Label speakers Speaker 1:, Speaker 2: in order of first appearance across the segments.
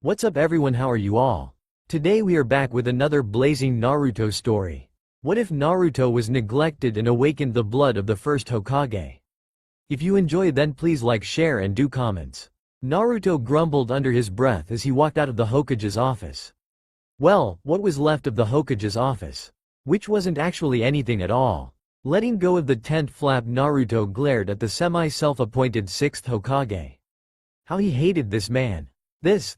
Speaker 1: What's up everyone, how are you all? Today we are back with another blazing Naruto story. What if Naruto was neglected and awakened the blood of the first Hokage? If you enjoy then please like, share and do comments. Naruto grumbled under his breath as he walked out of the Hokage's office. Well, what was left of the Hokage's office? Which wasn't actually anything at all. Letting go of the tent flap, Naruto glared at the semi-self-appointed 6th Hokage. How he hated this man. This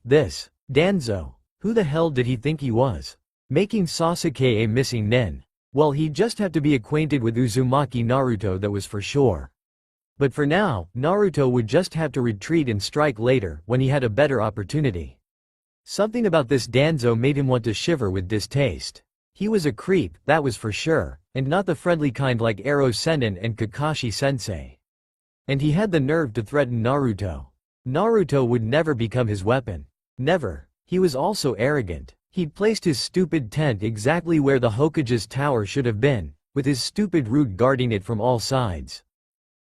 Speaker 1: Danzo. Who the hell did he think he was? Making Sasuke a missing nin. Well, he'd just have to be acquainted with Uzumaki Naruto, that was for sure. But for now, Naruto would just have to retreat and strike later, when he had a better opportunity. Something about this Danzo made him want to shiver with distaste. He was a creep, that was for sure, and not the friendly kind like Ero Sennin and Kakashi-sensei. And he had the nerve to threaten Naruto. Naruto would never become his weapon. Never. He was also arrogant. He'd placed his stupid tent exactly where the Hokage's tower should have been, with his stupid root guarding it from all sides.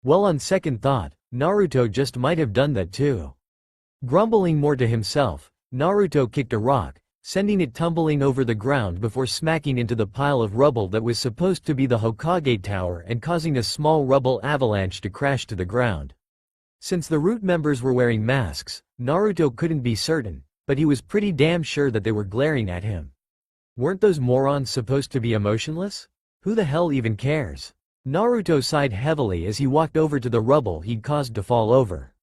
Speaker 1: Well, on second thought, Naruto just might have done that too. Grumbling more to himself, Naruto kicked a rock, sending it tumbling over the ground before smacking into the pile of rubble that was supposed to be the Hokage tower and causing a small rubble avalanche to crash to the ground. Since the root members were wearing masks, Naruto couldn't be certain, but he was pretty damn sure that they were glaring at him. Weren't those morons supposed to be emotionless? Who the hell even cares? Naruto sighed heavily as he walked over to the rubble he'd caused to fall over.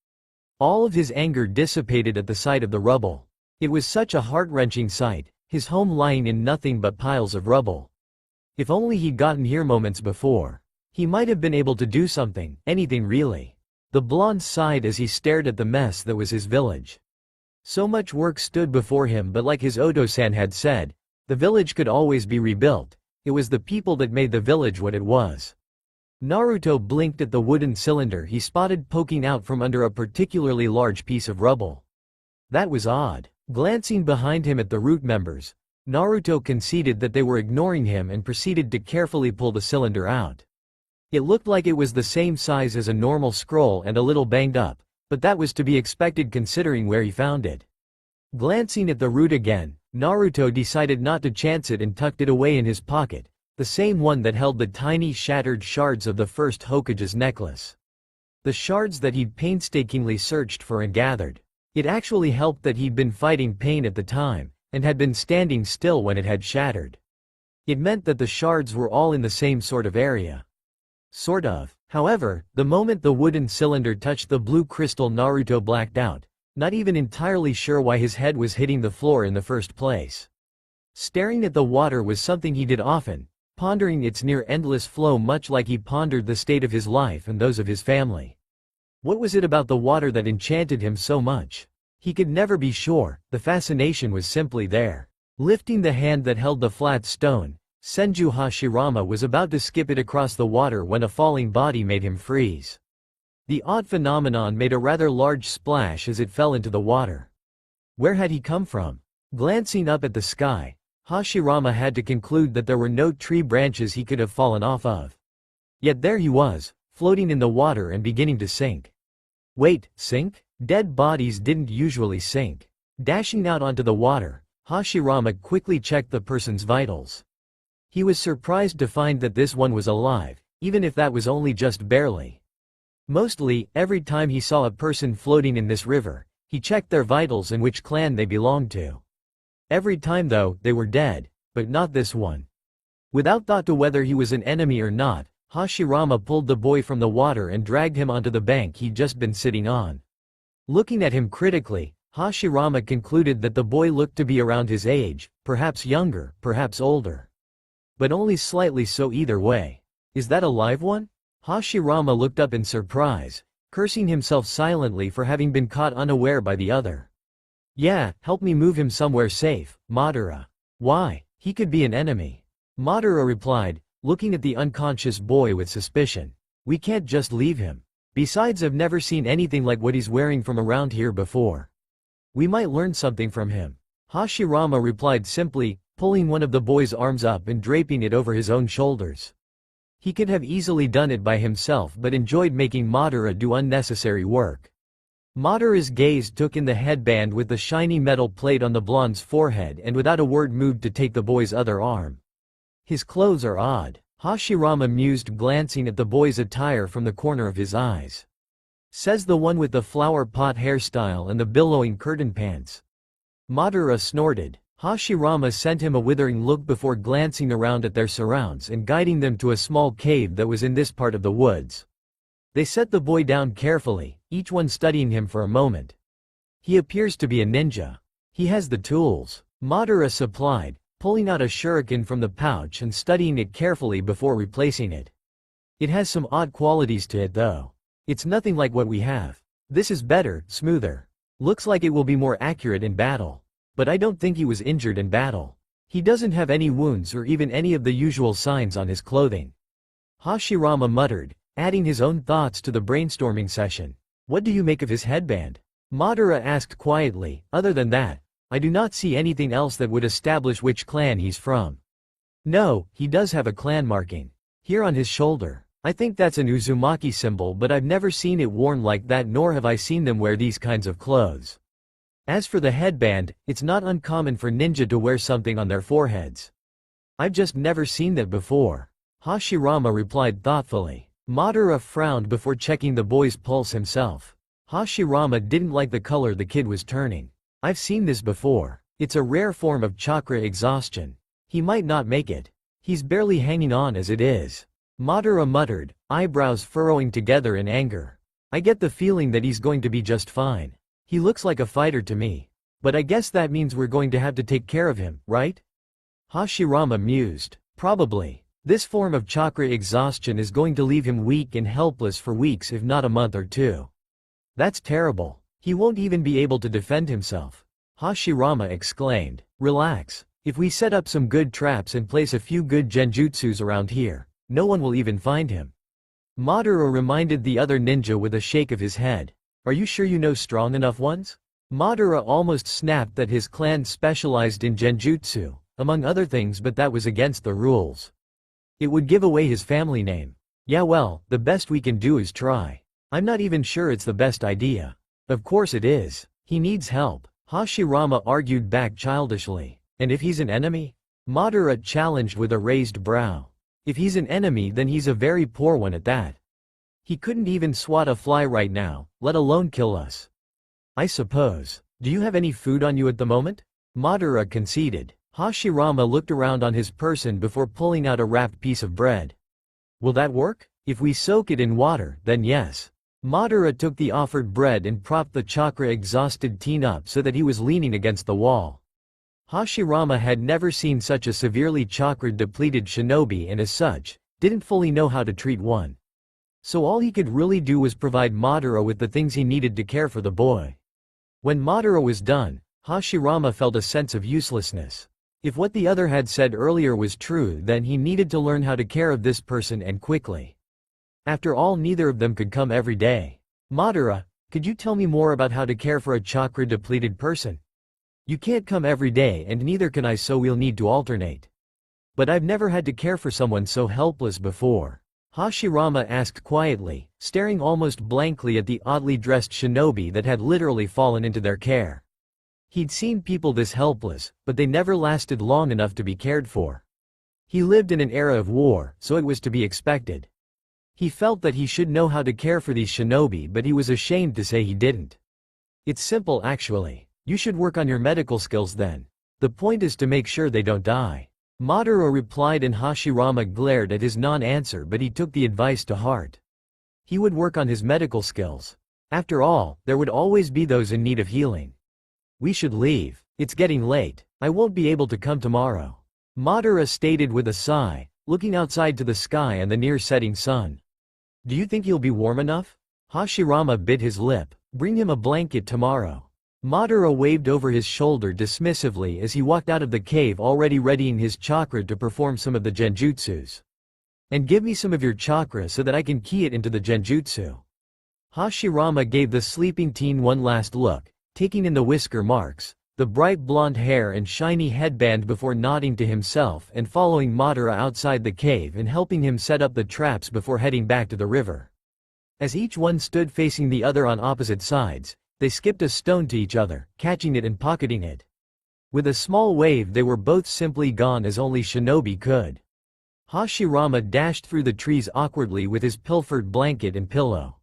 Speaker 1: All of his anger dissipated at the sight of the rubble. It was such a heart-wrenching sight, his home lying in nothing but piles of rubble. If only he'd gotten here moments before. He might have been able to do something, anything really. The blonde sighed as he stared at the mess that was his village. So much work stood before him, but like his Oto-san had said, the village could always be rebuilt. It was the people that made the village what it was. Naruto blinked at the wooden cylinder he spotted poking out from under a particularly large piece of rubble. That was odd. Glancing behind him at the root members, Naruto conceded that they were ignoring him and proceeded to carefully pull the cylinder out. It looked like it was the same size as a normal scroll and a little banged up, but that was to be expected considering where he found it. Glancing at the root again, Naruto decided not to chance it and tucked it away in his pocket, the same one that held the tiny shattered shards of the first Hokage's necklace. The shards that he'd painstakingly searched for and gathered. It actually helped that he'd been fighting pain at the time, and had been standing still when it had shattered. It meant that the shards were all in the same sort of area. Sort of. However, the moment the wooden cylinder touched the blue crystal, Naruto blacked out, not even entirely sure why his head was hitting the floor in the first place. Staring at the water was something he did often, pondering its near endless flow much like he pondered the state of his life and those of his family. What was it about the water that enchanted him so much? He could never be sure, the fascination was simply there. Lifting the hand that held the flat stone, Senju Hashirama was about to skip it across the water when a falling body made him freeze. The odd phenomenon made a rather large splash as it fell into the water. Where had he come from? Glancing up at the sky, Hashirama had to conclude that there were no tree branches he could have fallen off of. Yet there he was, floating in the water and beginning to sink. Wait, sink? Dead bodies didn't usually sink. Dashing out onto the water, Hashirama quickly checked the person's vitals. He was surprised to find that this one was alive, even if that was only just barely. Mostly, every time he saw a person floating in this river, he checked their vitals and which clan they belonged to. Every time though, they were dead, but not this one. Without thought to whether he was an enemy or not, Hashirama pulled the boy from the water and dragged him onto the bank he'd just been sitting on. Looking at him critically, Hashirama concluded that the boy looked to be around his age, perhaps younger, perhaps older. But only slightly so either way. Is that a live one? Hashirama looked up in surprise, cursing himself silently for having been caught unaware by the other. Yeah, help me move him somewhere safe, Madara. Why? He could be an enemy. Madara replied, looking at the unconscious boy with suspicion. We can't just leave him. Besides, I've never seen anything like what he's wearing from around here before. We might learn something from him. Hashirama replied simply, pulling one of the boy's arms up and draping it over his own shoulders. He could have easily done it by himself but enjoyed making Madara do unnecessary work. Madara's gaze took in the headband with the shiny metal plate on the blonde's forehead and without a word moved to take the boy's other arm. His clothes are odd, Hashirama mused, glancing at the boy's attire from the corner of his eyes. Says the one with the flower pot hairstyle and the billowing curtain pants. Madara snorted. Hashirama sent him a withering look before glancing around at their surrounds and guiding them to a small cave that was in this part of the woods. They set the boy down carefully, each one studying him for a moment. He appears to be a ninja. He has the tools, Madara supplied, pulling out a shuriken from the pouch and studying it carefully before replacing it. It has some odd qualities to it though. It's nothing like what we have. This is better, smoother. Looks like it will be more accurate in battle. But I don't think he was injured in battle. He doesn't have any wounds or even any of the usual signs on his clothing. Hashirama muttered, adding his own thoughts to the brainstorming session. What do you make of his headband? Madara asked quietly. Other than that, I do not see anything else that would establish which clan he's from. No, he does have a clan marking. Here on his shoulder. I think that's an Uzumaki symbol, but I've never seen it worn like that, nor have I seen them wear these kinds of clothes. As for the headband, it's not uncommon for ninja to wear something on their foreheads. I've just never seen that before. Hashirama replied thoughtfully. Madara frowned before checking the boy's pulse himself. Hashirama didn't like the color the kid was turning. I've seen this before. It's a rare form of chakra exhaustion. He might not make it. He's barely hanging on as it is. Madara muttered, eyebrows furrowing together in anger. I get the feeling that he's going to be just fine. He looks like a fighter to me. But I guess that means we're going to have to take care of him, right? Hashirama mused. Probably. This form of chakra exhaustion is going to leave him weak and helpless for weeks, if not a month or two. That's terrible. He won't even be able to defend himself. Hashirama exclaimed. Relax. If we set up some good traps and place a few good genjutsus around here, no one will even find him. Madara reminded the other ninja with a shake of his head. Are you sure you know strong enough ones? Madara almost snapped that his clan specialized in genjutsu, among other things, but that was against the rules. It would give away his family name. Yeah, well, the best we can do is try. I'm not even sure it's the best idea. Of course it is. He needs help. Hashirama argued back childishly. And if he's an enemy? Madara challenged with a raised brow. If he's an enemy, then he's a very poor one at that. He couldn't even swat a fly right now, let alone kill us. I suppose. Do you have any food on you at the moment? Madara conceded. Hashirama looked around on his person before pulling out a wrapped piece of bread. Will that work? If we soak it in water, then yes. Madara took the offered bread and propped the chakra-exhausted teen up so that he was leaning against the wall. Hashirama had never seen such a severely chakra-depleted shinobi and as such, didn't fully know how to treat one. So all he could really do was provide Madara with the things he needed to care for the boy. When Madara was done, Hashirama felt a sense of uselessness. If what the other had said earlier was true, then he needed to learn how to care of this person, and quickly. After all, neither of them could come every day. Madara, could you tell me more about how to care for a chakra-depleted person? You can't come every day and neither can I, so we'll need to alternate. But I've never had to care for someone so helpless before. Hashirama asked quietly, staring almost blankly at the oddly dressed shinobi that had literally fallen into their care. He'd seen people this helpless, but they never lasted long enough to be cared for. He lived in an era of war, so it was to be expected. He felt that he should know how to care for these shinobi, but he was ashamed to say he didn't. It's simple actually. You should work on your medical skills then. The point is to make sure they don't die. Madara replied, and Hashirama glared at his non-answer, but he took the advice to heart. He would work on his medical skills. After all, there would always be those in need of healing. We should leave. It's getting late. I won't be able to come tomorrow. Madara stated with a sigh, looking outside to the sky and the near-setting sun. Do you think you'll be warm enough? Hashirama bit his lip. Bring him a blanket tomorrow. Madara waved over his shoulder dismissively as he walked out of the cave, already readying his chakra to perform some of the genjutsus. And give me some of your chakra so that I can key it into the genjutsu. Hashirama gave the sleeping teen one last look, taking in the whisker marks, the bright blonde hair and shiny headband before nodding to himself and following Madara outside the cave and helping him set up the traps before heading back to the river. As each one stood facing the other on opposite sides, They skipped a stone to each other, catching it and pocketing it. With a small wave they were both simply gone as only shinobi could. Hashirama dashed through the trees awkwardly with his pilfered blanket and pillow.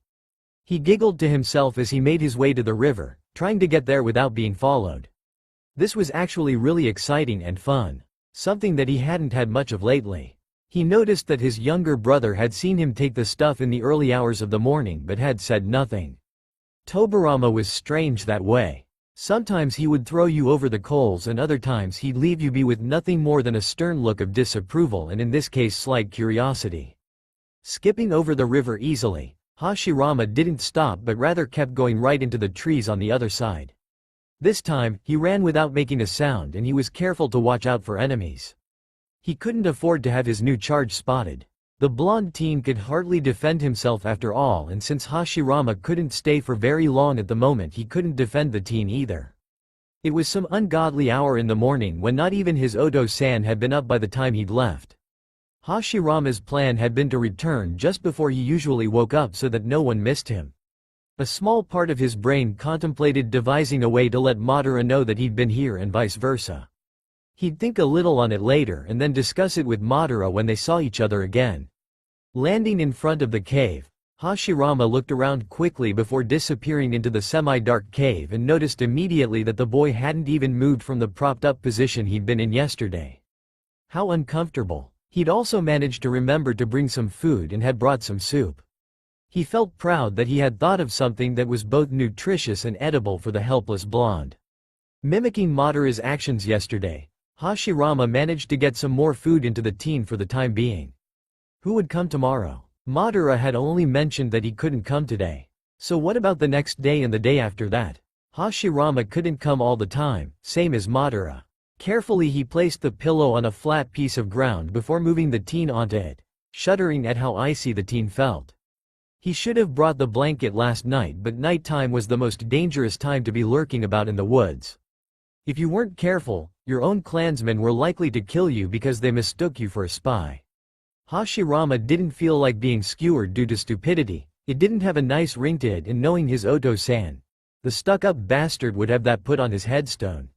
Speaker 1: He giggled to himself as he made his way to the river, trying to get there without being followed. This was actually really exciting and fun. Something that he hadn't had much of lately. He noticed that his younger brother had seen him take the stuff in the early hours of the morning but had said nothing. Tobirama was strange that way. Sometimes he would throw you over the coals and other times he'd leave you be with nothing more than a stern look of disapproval and in this case slight curiosity. Skipping over the river easily, Hashirama didn't stop but rather kept going right into the trees on the other side. This time, he ran without making a sound and he was careful to watch out for enemies. He couldn't afford to have his new charge spotted. The blonde teen could hardly defend himself after all and since Hashirama couldn't stay for very long at the moment he couldn't defend the teen either. It was some ungodly hour in the morning when not even his Oto-san had been up by the time he'd left. Hashirama's plan had been to return just before he usually woke up so that no one missed him. A small part of his brain contemplated devising a way to let Madara know that he'd been here and vice versa. He'd think a little on it later and then discuss it with Madara when they saw each other again. Landing in front of the cave, Hashirama looked around quickly before disappearing into the semi-dark cave and noticed immediately that the boy hadn't even moved from the propped-up position he'd been in yesterday. How uncomfortable. He'd also managed to remember to bring some food and had brought some soup. He felt proud that he had thought of something that was both nutritious and edible for the helpless blonde. Mimicking Madara's actions yesterday, Hashirama managed to get some more food into the teen for the time being. Who would come tomorrow? Madara had only mentioned that he couldn't come today. So what about the next day and the day after that? Hashirama couldn't come all the time, same as Madara. Carefully he placed the pillow on a flat piece of ground before moving the teen onto it, shuddering at how icy the teen felt. He should have brought the blanket last night but nighttime was the most dangerous time to be lurking about in the woods. If you weren't careful, your own clansmen were likely to kill you because they mistook you for a spy. Hashirama didn't feel like being skewered due to stupidity, it didn't have a nice ring to it and knowing his Oto-san. The stuck-up bastard would have that put on his headstone.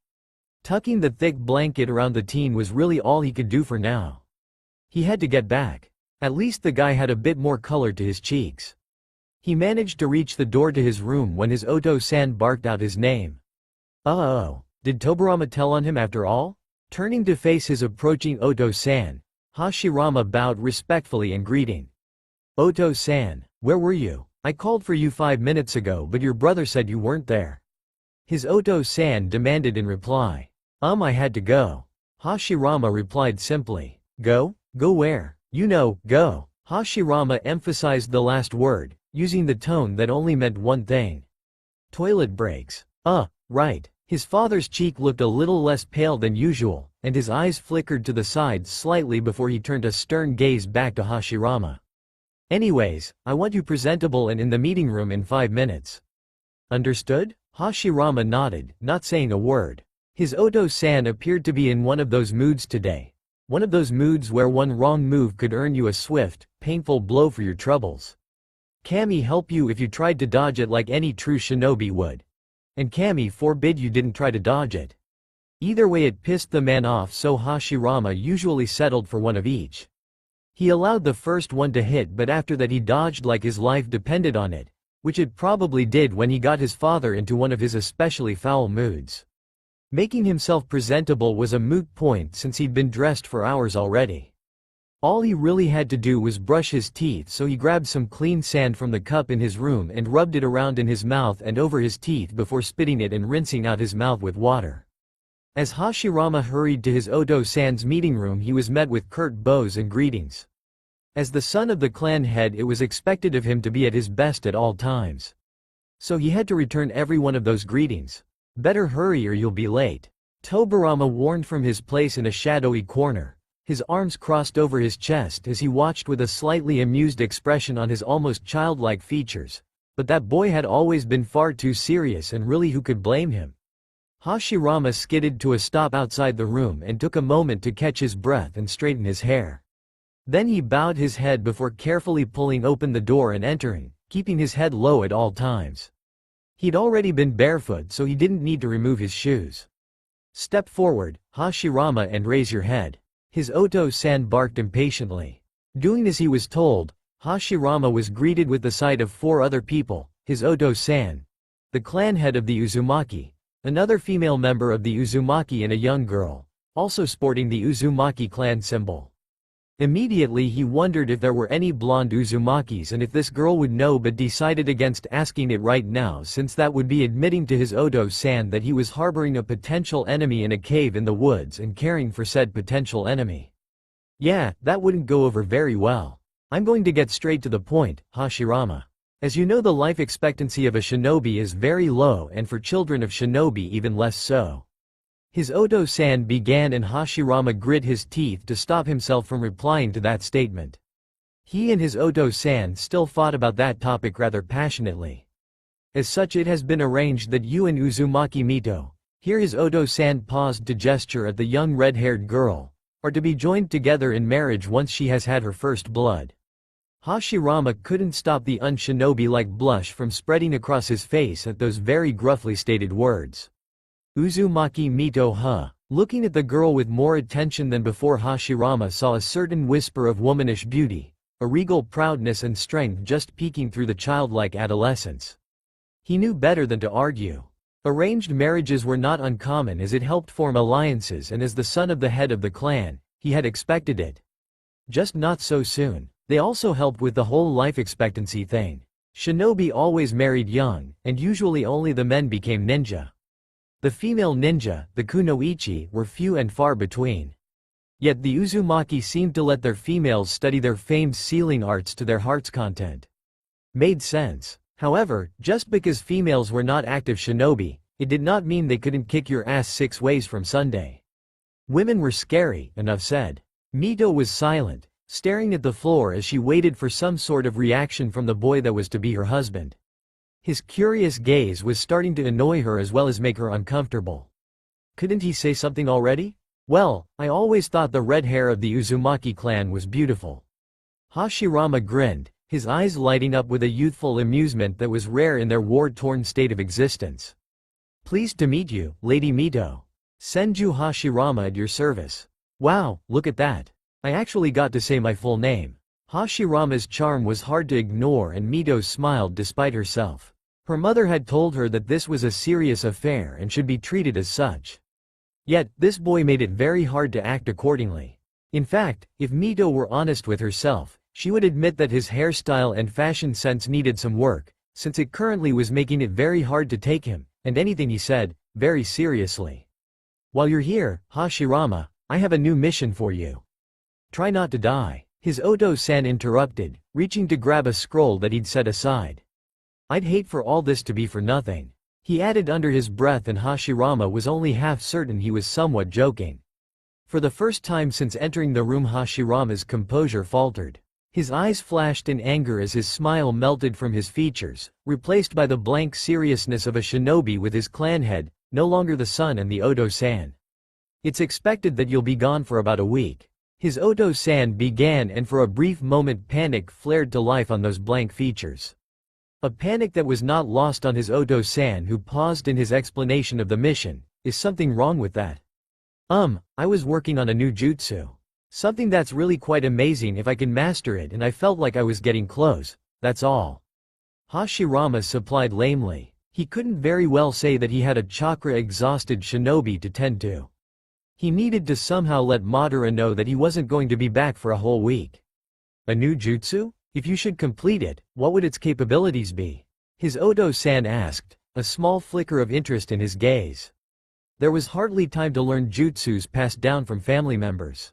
Speaker 1: Tucking the thick blanket around the teen was really all he could do for now. He had to get back. At least the guy had a bit more color to his cheeks. He managed to reach the door to his room when his Oto-san barked out his name. Uh-oh, did Tobirama tell on him after all? Turning to face his approaching Oto-san, Hashirama bowed respectfully in greeting. Oto-san, where were you? I called for you 5 minutes ago but your brother said you weren't there. His Oto-san demanded in reply. I had to go. Hashirama replied simply. Go? Go where? You know, go. Hashirama emphasized the last word, using the tone that only meant one thing. Toilet breaks. Right. His father's cheek looked a little less pale than usual, and his eyes flickered to the sides slightly before he turned a stern gaze back to Hashirama. Anyways, I want you presentable and in the meeting room in 5 minutes. Understood? Hashirama nodded, not saying a word. His Oto-san appeared to be in one of those moods today. One of those moods where one wrong move could earn you a swift, painful blow for your troubles. Kami help you if you tried to dodge it like any true shinobi would. And Kami forbid you didn't try to dodge it. Either way it pissed the man off so Hashirama usually settled for one of each. He allowed the first one to hit but after that he dodged like his life depended on it, which it probably did when he got his father into one of his especially foul moods. Making himself presentable was a moot point since he'd been dressed for hours already. All he really had to do was brush his teeth so he grabbed some clean sand from the cup in his room and rubbed it around in his mouth and over his teeth before spitting it and rinsing out his mouth with water. As Hashirama hurried to his Oto-san's meeting room he was met with curt bows and greetings. As the son of the clan head it was expected of him to be at his best at all times. So he had to return every one of those greetings. Better hurry or you'll be late. Tobirama warned from his place in a shadowy corner, his arms crossed over his chest as he watched with a slightly amused expression on his almost childlike features. But that boy had always been far too serious and really who could blame him? Hashirama skidded to a stop outside the room and took a moment to catch his breath and straighten his hair. Then he bowed his head before carefully pulling open the door and entering, keeping his head low at all times. He'd already been barefoot, so he didn't need to remove his shoes. Step forward, Hashirama, and raise your head. His Oto-san barked impatiently. Doing as he was told, Hashirama was greeted with the sight of 4 other people, his Oto-san, the clan head of the Uzumaki, another female member of the Uzumaki, and a young girl, also sporting the Uzumaki clan symbol. Immediately he wondered if there were any blonde Uzumakis and if this girl would know, but decided against asking it right now, since that would be admitting to his Oto-san that he was harboring a potential enemy in a cave in the woods and caring for said potential enemy. Yeah, that wouldn't go over very well. I'm going to get straight to the point, Hashirama. As you know, the life expectancy of a shinobi is very low, and for children of shinobi even less so. His Oto-san began, and Hashirama grit his teeth to stop himself from replying to that statement. He and his Oto-san still fought about that topic rather passionately. As such, it has been arranged that you and Uzumaki Mito, here his Oto-san paused to gesture at the young red-haired girl, are to be joined together in marriage once she has had her first blood. Hashirama couldn't stop the un-shinobi-like blush from spreading across his face at those very gruffly stated words. Uzumaki Mito looking at the girl with more attention than before, Hashirama saw a certain whisper of womanish beauty, a regal proudness and strength just peeking through the childlike adolescence. He knew better than to argue. Arranged marriages were not uncommon, as it helped form alliances, and as the son of the head of the clan, he had expected it. Just not so soon. They also helped with the whole life expectancy thing. Shinobi always married young, and usually only the men became ninja. The female ninja, the kunoichi, were few and far between. Yet the Uzumaki seemed to let their females study their famed sealing arts to their heart's content. Made sense. However, just because females were not active shinobi, it did not mean they couldn't kick your ass 6 ways from Sunday. Women were scary, enough said. Mito was silent, staring at the floor as she waited for some sort of reaction from the boy that was to be her husband. His curious gaze was starting to annoy her as well as make her uncomfortable. Couldn't he say something already? Well, I always thought the red hair of the Uzumaki clan was beautiful. Hashirama grinned, his eyes lighting up with a youthful amusement that was rare in their war-torn state of existence. Pleased to meet you, Lady Mito. Senju Hashirama at your service. Wow, look at that. I actually got to say my full name. Hashirama's charm was hard to ignore, and Mito smiled despite herself. Her mother had told her that this was a serious affair and should be treated as such. Yet, this boy made it very hard to act accordingly. In fact, if Mito were honest with herself, she would admit that his hairstyle and fashion sense needed some work, since it currently was making it very hard to take him, and anything he said, very seriously. While you're here, Hashirama, I have a new mission for you. Try not to die. His Oto-san interrupted, reaching to grab a scroll that he'd set aside. I'd hate for all this to be for nothing. He added under his breath, and Hashirama was only half certain he was somewhat joking. For the first time since entering the room, Hashirama's composure faltered. His eyes flashed in anger as his smile melted from his features, replaced by the blank seriousness of a shinobi with his clan head, no longer the son and the Oto-san. It's expected that you'll be gone for about a week. His Oto-san began, and for a brief moment panic flared to life on those blank features. A panic that was not lost on his Oto-san, who paused in his explanation of the mission. Is something wrong with that? I was working on a new jutsu. Something that's really quite amazing if I can master it, and I felt like I was getting close, that's all. Hashirama supplied lamely. He couldn't very well say that he had a chakra-exhausted shinobi to tend to. He needed to somehow let Madara know that he wasn't going to be back for a whole week. A new jutsu? If you should complete it, what would its capabilities be? His Oto-san asked, a small flicker of interest in his gaze. There was hardly time to learn jutsus passed down from family members.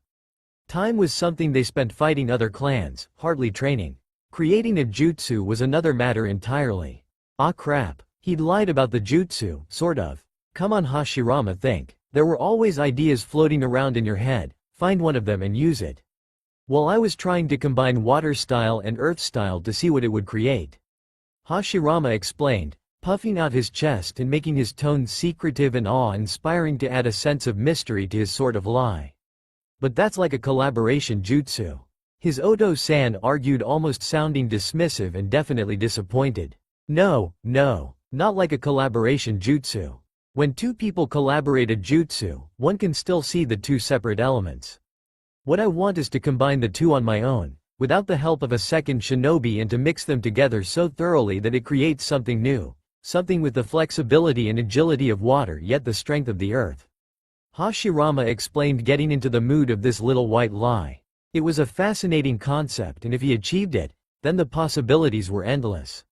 Speaker 1: Time was something they spent fighting other clans, hardly training. Creating a jutsu was another matter entirely. Ah crap, he'd lied about the jutsu, sort of. Come on Hashirama, think. There were always ideas floating around in your head, find one of them and use it. Well, I was trying to combine water style and earth style to see what it would create. Hashirama explained, puffing out his chest and making his tone secretive and awe-inspiring to add a sense of mystery to his sort of lie. But that's like a collaboration jutsu. His Oto-san argued, almost sounding dismissive and definitely disappointed. No, Not like a collaboration jutsu. When two people collaborate a jutsu, one can still see the two separate elements. What I want is to combine the two on my own, without the help of a second shinobi, and to mix them together so thoroughly that it creates something new, something with the flexibility and agility of water yet the strength of the earth. Hashirama explained, getting into the mood of this little white lie. It was a fascinating concept, and if he achieved it, then the possibilities were endless.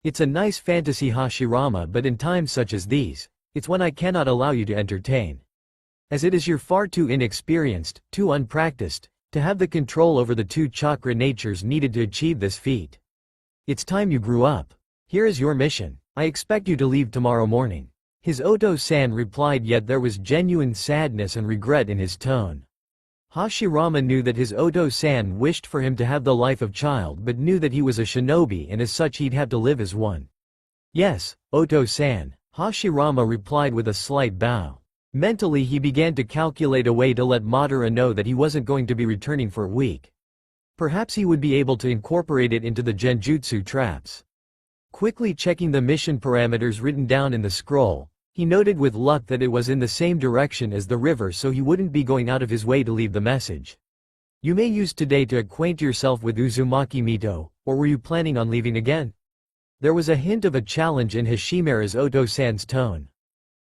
Speaker 1: It's a nice fantasy, Hashirama, but in times such as these, it's one I cannot allow you to entertain. As it is, you're far too inexperienced, too unpracticed, to have the control over the two chakra natures needed to achieve this feat. It's time you grew up. Here is your mission. I expect you to leave tomorrow morning. His Oto-san replied, yet there was genuine sadness and regret in his tone. Hashirama knew that his Oto-san wished for him to have the life of child, but knew that he was a shinobi and as such he'd have to live as one. Yes, Oto-san, Hashirama replied with a slight bow. Mentally he began to calculate a way to let Madara know that he wasn't going to be returning for a week. Perhaps he would be able to incorporate it into the genjutsu traps. Quickly checking the mission parameters written down in the scroll, he noted with luck that it was in the same direction as the river, so he wouldn't be going out of his way to leave the message. You may use today to acquaint yourself with Uzumaki Mito, or were you planning on leaving again? There was a hint of a challenge in Hashimura's Oto-san's tone.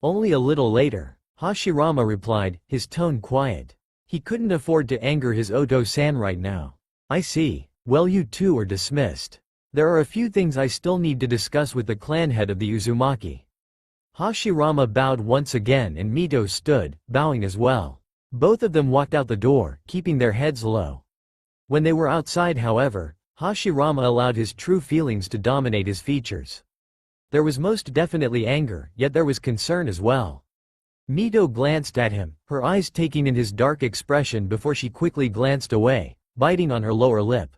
Speaker 1: Only a little later, Hashirama replied, his tone quiet. He couldn't afford to anger his Oto-san right now. I see. Well, you two are dismissed. There are a few things I still need to discuss with the clan head of the Uzumaki. Hashirama bowed once again and Mito stood, bowing as well. Both of them walked out the door, keeping their heads low. When they were outside, however, Hashirama allowed his true feelings to dominate his features. There was most definitely anger, yet there was concern as well. Mito glanced at him, her eyes taking in his dark expression before she quickly glanced away, biting on her lower lip.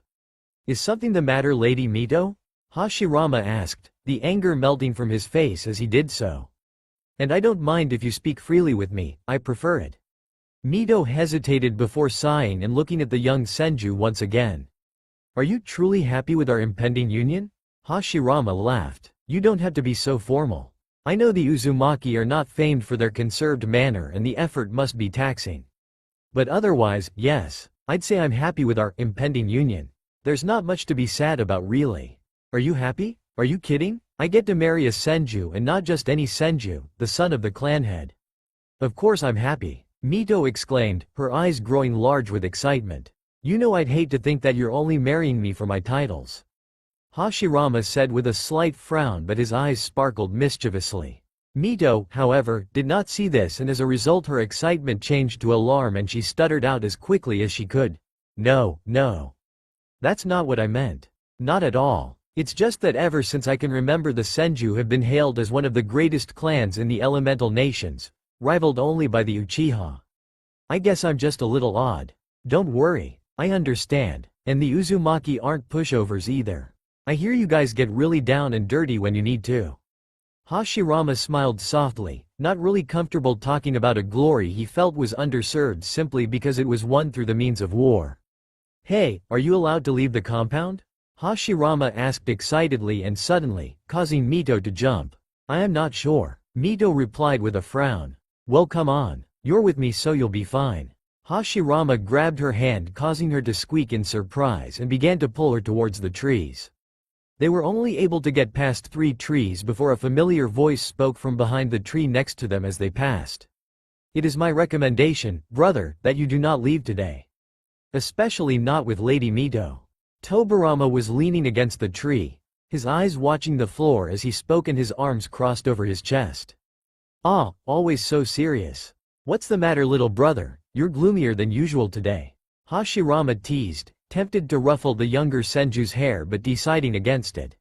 Speaker 1: Is something the matter, Lady Mito? Hashirama asked, the anger melting from his face as he did so. And I don't mind if you speak freely with me, I prefer it. Mito hesitated before sighing and looking at the young Senju once again. Are you truly happy with our impending union? Hashirama laughed. You don't have to be so formal. I know the Uzumaki are not famed for their conserved manner and the effort must be taxing. But otherwise, yes, I'd say I'm happy with our impending union. There's not much to be sad about, really. Are you happy? Are you kidding? I get to marry a Senju, and not just any Senju, the son of the clan head. Of course I'm happy, Mito exclaimed, her eyes growing large with excitement. You know I'd hate to think that you're only marrying me for my titles. Hashirama said with a slight frown, but his eyes sparkled mischievously. Mito, however, did not see this, and as a result her excitement changed to alarm and she stuttered out as quickly as she could. No. That's not what I meant. Not at all. It's just that ever since I can remember, the Senju have been hailed as one of the greatest clans in the elemental nations, rivaled only by the Uchiha. I guess I'm just a little odd. Don't worry, I understand, and the Uzumaki aren't pushovers either. I hear you guys get really down and dirty when you need to. Hashirama smiled softly, not really comfortable talking about a glory he felt was underserved simply because it was won through the means of war. Hey, are you allowed to leave the compound? Hashirama asked excitedly and suddenly, causing Mito to jump. I am not sure, Mito replied with a frown. Well, come on, you're with me so you'll be fine. Hashirama grabbed her hand, causing her to squeak in surprise, and began to pull her towards the trees. They were only able to get past 3 trees before a familiar voice spoke from behind the tree next to them as they passed. It is my recommendation, brother, that you do not leave today. Especially not with Lady Mito. Tobirama was leaning against the tree, his eyes watching the floor as he spoke and his arms crossed over his chest. Ah, always so serious. What's the matter, little brother? You're gloomier than usual today. Hashirama teased, tempted to ruffle the younger Senju's hair but deciding against it.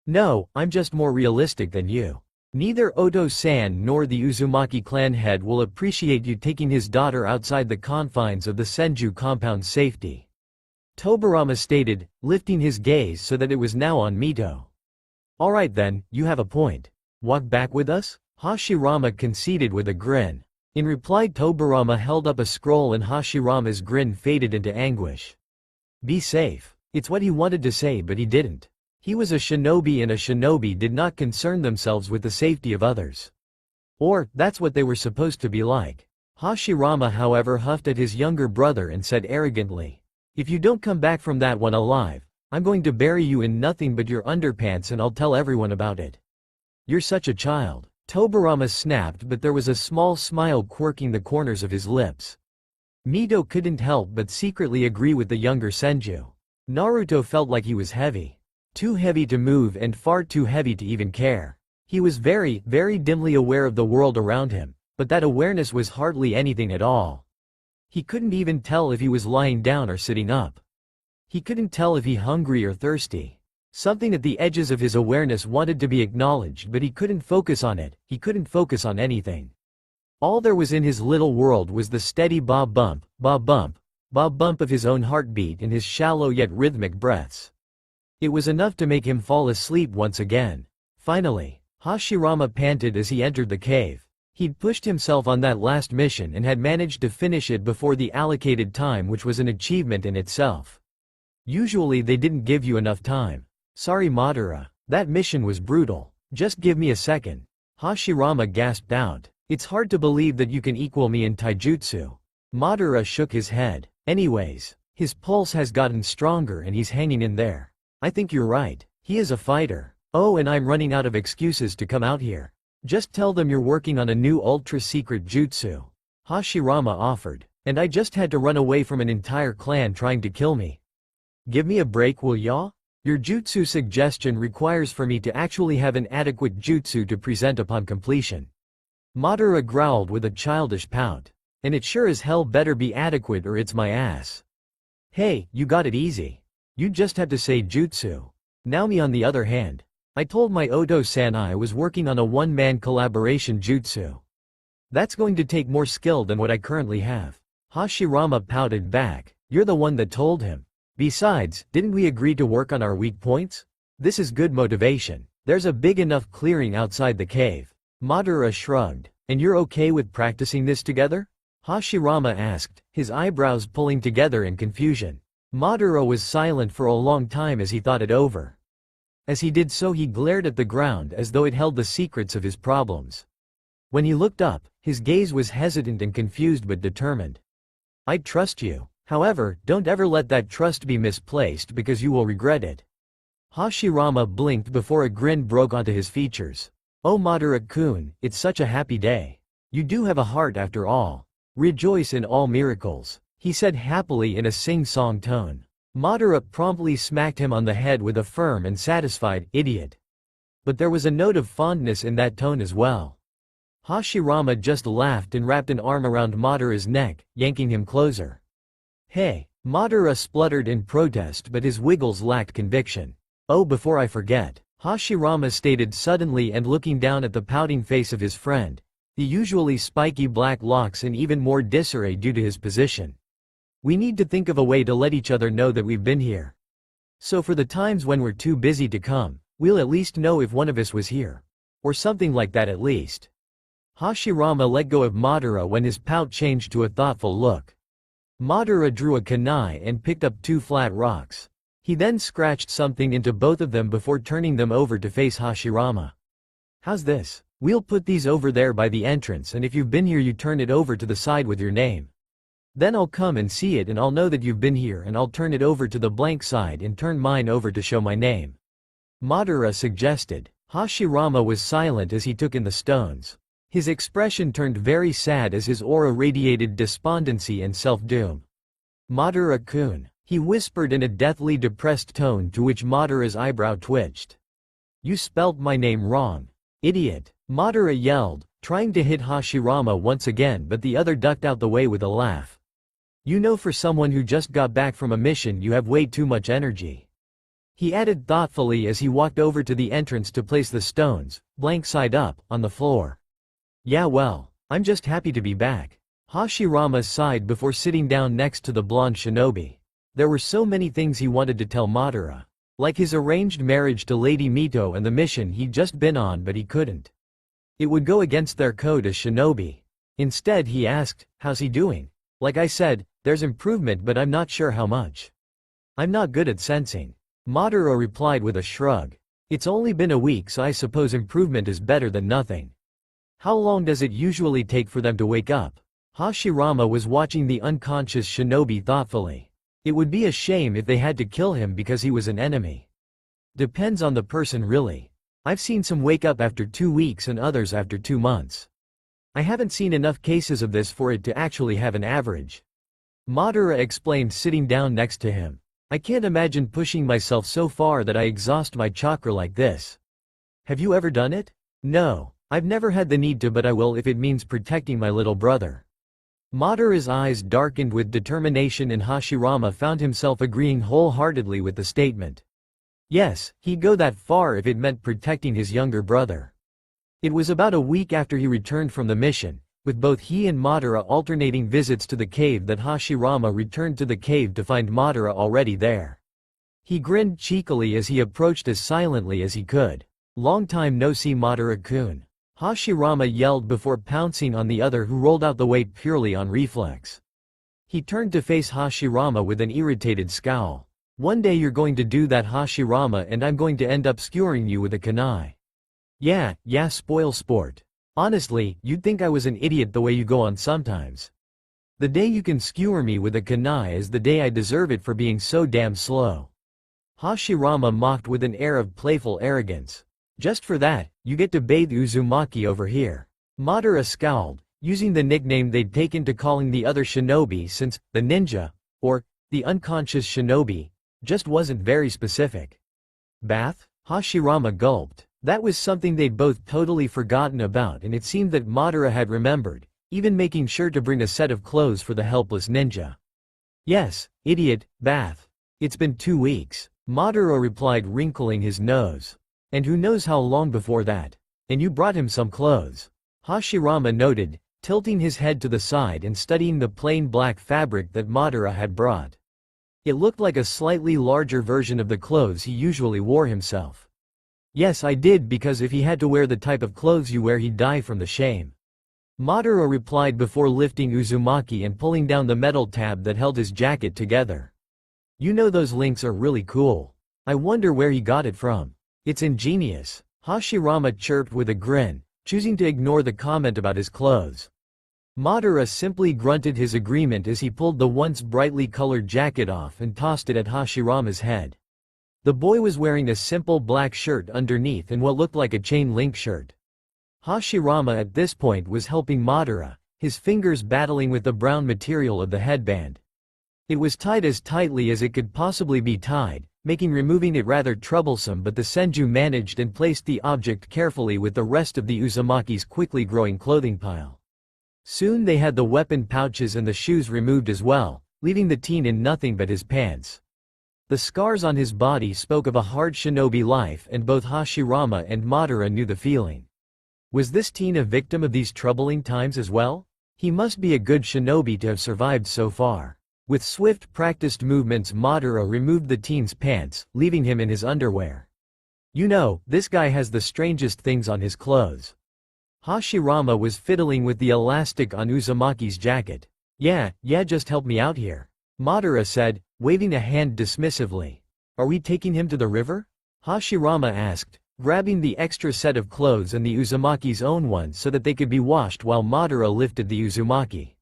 Speaker 1: No, I'm just more realistic than you. Neither Oto-san nor the Uzumaki clan head will appreciate you taking his daughter outside the confines of the Senju compound's safety. Tobirama stated, lifting his gaze so that it was now on Mito. Alright then, you have a point. Walk back with us? Hashirama conceded with a grin. In reply, Tobirama held up a scroll and Hashirama's grin faded into anguish. Be safe. It's what he wanted to say but he didn't. He was a shinobi, and a shinobi did not concern themselves with the safety of others. Or, that's what they were supposed to be like. Hashirama however huffed at his younger brother and said arrogantly, "If you don't come back from that one alive, I'm going to bury you in nothing but your underpants and I'll tell everyone about it. You're such a child." Tobirama snapped, but there was a small smile quirking the corners of his lips. Mito couldn't help but secretly agree with the younger Senju. Naruto felt like he was heavy. Too heavy to move and far too heavy to even care. He was very, very dimly aware of the world around him, but that awareness was hardly anything at all. He couldn't even tell if he was lying down or sitting up. He couldn't tell if he hungry or thirsty. Something at the edges of his awareness wanted to be acknowledged, but he couldn't focus on it. He couldn't focus on anything. All there was in his little world was the steady bob bump, bob bump, bob bump of his own heartbeat and his shallow yet rhythmic breaths. It was enough to make him fall asleep once again. Finally, Hashirama panted as he entered the cave. He'd pushed himself on that last mission and had managed to finish it before the allocated time, which was an achievement in itself. Usually they didn't give you enough time. "Sorry Madara, that mission was brutal. Just give me a second." Hashirama gasped out. "It's hard to believe that you can equal me in taijutsu." Madara shook his head. "Anyways, his pulse has gotten stronger and he's hanging in there. I think you're right. He is a fighter. Oh, and I'm running out of excuses to come out here. Just tell them you're working on a new ultra-secret jutsu," Hashirama offered. "And I just had to run away from an entire clan trying to kill me. Give me a break, will ya? Your jutsu suggestion requires for me to actually have an adequate jutsu to present upon completion." Madara growled with a childish pout. "And it sure as hell better be adequate or it's my ass." "Hey, you got it easy. You just had to say jutsu. Now me on the other hand. I told my Oto-san I was working on a one-man collaboration jutsu. That's going to take more skill than what I currently have." Hashirama pouted back. "You're the one that told him. Besides, didn't we agree to work on our weak points? This is good motivation. There's a big enough clearing outside the cave." Madara shrugged. "And you're okay with practicing this together?" Hashirama asked, his eyebrows pulling together in confusion. Madara was silent for a long time as he thought it over. As he did so, he glared at the ground as though it held the secrets of his problems. When he looked up, his gaze was hesitant and confused but determined. "I trust you. However, don't ever let that trust be misplaced because you will regret it." Hashirama blinked before a grin broke onto his features. "Oh Madara-kun, it's such a happy day. You do have a heart after all. Rejoice in all miracles," he said happily in a sing-song tone. Madara promptly smacked him on the head with a firm and satisfied "idiot." But there was a note of fondness in that tone as well. Hashirama just laughed and wrapped an arm around Madara's neck, yanking him closer. "Hey," Madara spluttered in protest, but his wiggles lacked conviction. "Oh, before I forget," Hashirama stated suddenly and looking down at the pouting face of his friend, the usually spiky black locks in even more disarray due to his position. "We need to think of a way to let each other know that we've been here. So for the times when we're too busy to come, we'll at least know if one of us was here. Or something like that at least." Hashirama let go of Madara when his pout changed to a thoughtful look. Madara drew a kunai and picked up 2 flat rocks. He then scratched something into both of them before turning them over to face Hashirama. "How's this? We'll put these over there by the entrance, and if you've been here you turn it over to the side with your name. Then I'll come and see it and I'll know that you've been here, and I'll turn it over to the blank side and turn mine over to show my name," Madara suggested. Hashirama was silent as he took in the stones. His expression turned very sad as his aura radiated despondency and self-doom. "Madara-kun," he whispered in a deathly depressed tone, to which Madara's eyebrow twitched. "You spelt my name wrong. Idiot," Madara yelled, trying to hit Hashirama once again, but the other ducked out the way with a laugh. "You know, for someone who just got back from a mission you have way too much energy," he added thoughtfully as he walked over to the entrance to place the stones, blank side up, on the floor. "Yeah, well, I'm just happy to be back," Hashirama sighed before sitting down next to the blonde shinobi. There were so many things he wanted to tell Madara. Like his arranged marriage to Lady Mito and the mission he'd just been on, but he couldn't. It would go against their code as shinobi. Instead he asked, "How's he doing? Like I said, there's improvement, but I'm not sure how much. I'm not good at sensing." Madara replied with a shrug. It's only been a week, so I suppose improvement is better than nothing. How long does it usually take for them to wake up? Hashirama was watching the unconscious shinobi thoughtfully. It would be a shame if they had to kill him because he was an enemy. Depends on the person really. I've seen some wake up after 2 weeks and others after 2 months. I haven't seen enough cases of this for it to actually have an average. Madara explained, sitting down next to him. I can't imagine pushing myself so far that I exhaust my chakra like this. Have you ever done it? No, I've never had the need to, but I will if it means protecting my little brother. Madara's eyes darkened with determination and Hashirama found himself agreeing wholeheartedly with the statement. Yes, he'd go that far if it meant protecting his younger brother. It was about a week after he returned from the mission, with both he and Madara alternating visits to the cave, that Hashirama returned to the cave to find Madara already there. He grinned cheekily as he approached as silently as he could. Long time no see, Madara-kun. Hashirama yelled before pouncing on the other, who rolled out the weight purely on reflex. He turned to face Hashirama with an irritated scowl. One day you're going to do that, Hashirama, and I'm going to end up skewering you with a kunai. Yeah, spoil sport. Honestly, you'd think I was an idiot the way you go on sometimes. The day you can skewer me with a kunai is the day I deserve it for being so damn slow. Hashirama mocked with an air of playful arrogance. Just for that, you get to bathe Uzumaki over here. Madara scowled, using the nickname they'd taken to calling the other shinobi since the ninja, or the unconscious shinobi, just wasn't very specific. Bath? Hashirama gulped. That was something they'd both totally forgotten about, and it seemed that Madara had remembered, even making sure to bring a set of clothes for the helpless ninja. Yes, idiot, bath. It's been 2 weeks, Madara replied, wrinkling his nose. And who knows how long before that. And you brought him some clothes. Hashirama noted, tilting his head to the side and studying the plain black fabric that Madara had brought. It looked like a slightly larger version of the clothes he usually wore himself. Yes, I did, because if he had to wear the type of clothes you wear, he'd die from the shame. Madara replied before lifting Uzumaki and pulling down the metal tab that held his jacket together. You know, those links are really cool. I wonder where he got it from. It's ingenious. Hashirama chirped with a grin, choosing to ignore the comment about his clothes. Madara simply grunted his agreement as he pulled the once brightly colored jacket off and tossed it at Hashirama's head. The boy was wearing a simple black shirt underneath and what looked like a chain-link shirt. Hashirama at this point was helping Madara, his fingers battling with the brown material of the headband. It was tied as tightly as it could possibly be tied, making removing it rather troublesome, but the Senju managed and placed the object carefully with the rest of the Uzumaki's quickly growing clothing pile. Soon they had the weapon pouches and the shoes removed as well, leaving the teen in nothing but his pants. The scars on his body spoke of a hard shinobi life, and both Hashirama and Madara knew the feeling. Was this teen a victim of these troubling times as well? He must be a good shinobi to have survived so far. With swift, practiced movements, Madara removed the teen's pants, leaving him in his underwear. You know, this guy has the strangest things on his clothes. Hashirama was fiddling with the elastic on Uzumaki's jacket. Yeah, just help me out here, Madara said, waving a hand dismissively. Are we taking him to the river? Hashirama asked, grabbing the extra set of clothes and the Uzumaki's own ones so that they could be washed while Madara lifted the Uzumaki.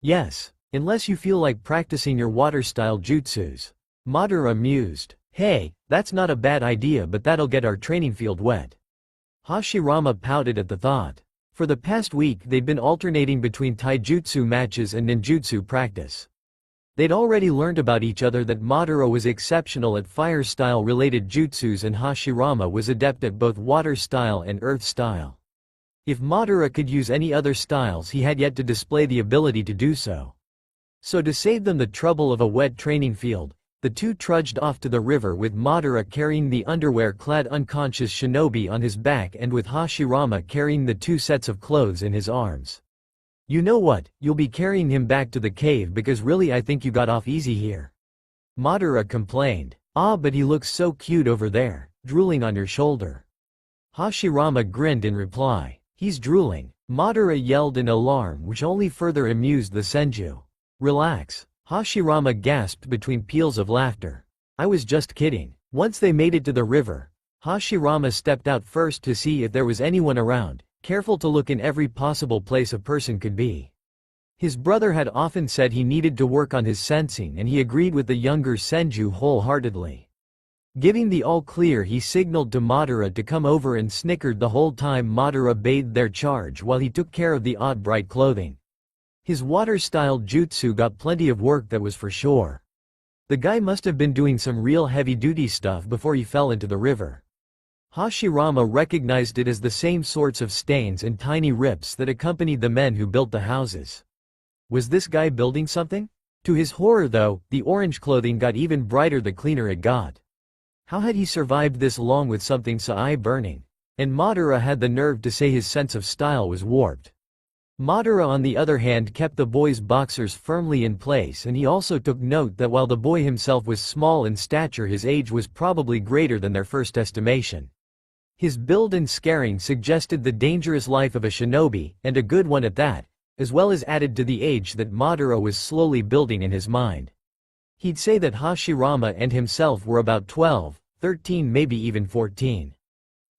Speaker 1: Yes, unless you feel like practicing your water-style jutsus. Madara mused. Hey, that's not a bad idea, but that'll get our training field wet. Hashirama pouted at the thought. For the past week they'd been alternating between taijutsu matches and ninjutsu practice. They'd already learned about each other that Madara was exceptional at fire-style related jutsus and Hashirama was adept at both water-style and earth-style. If Madara could use any other styles, he had yet to display the ability to do so. So to save them the trouble of a wet training field, the two trudged off to the river with Madara carrying the underwear-clad unconscious shinobi on his back and with Hashirama carrying the 2 sets of clothes in his arms. You know what, you'll be carrying him back to the cave because really I think you got off easy here. Madara complained. Ah, but he looks so cute over there, drooling on your shoulder. Hashirama grinned in reply. He's drooling. Madara yelled in alarm, which only further amused the Senju. Relax. Hashirama gasped between peals of laughter. I was just kidding. Once they made it to the river, Hashirama stepped out first to see if there was anyone around, careful to look in every possible place a person could be. His brother had often said he needed to work on his sensing, and he agreed with the younger Senju wholeheartedly. Giving the all-clear, he signaled to Madara to come over and snickered the whole time Madara bathed their charge while he took care of the odd bright clothing. His water-style jutsu got plenty of work, that was for sure. The guy must have been doing some real heavy-duty stuff before he fell into the river. Hashirama recognized it as the same sorts of stains and tiny rips that accompanied the men who built the houses. Was this guy building something? To his horror though, the orange clothing got even brighter the cleaner it got. How had he survived this long with something so eye-burning? And Madara had the nerve to say his sense of style was warped. Madara on the other hand kept the boy's boxers firmly in place, and he also took note that while the boy himself was small in stature, his age was probably greater than their first estimation. His build and scaring suggested the dangerous life of a shinobi, and a good one at that, as well as added to the age that Madara was slowly building in his mind. He'd say that Hashirama and himself were about 12, 13, maybe even 14.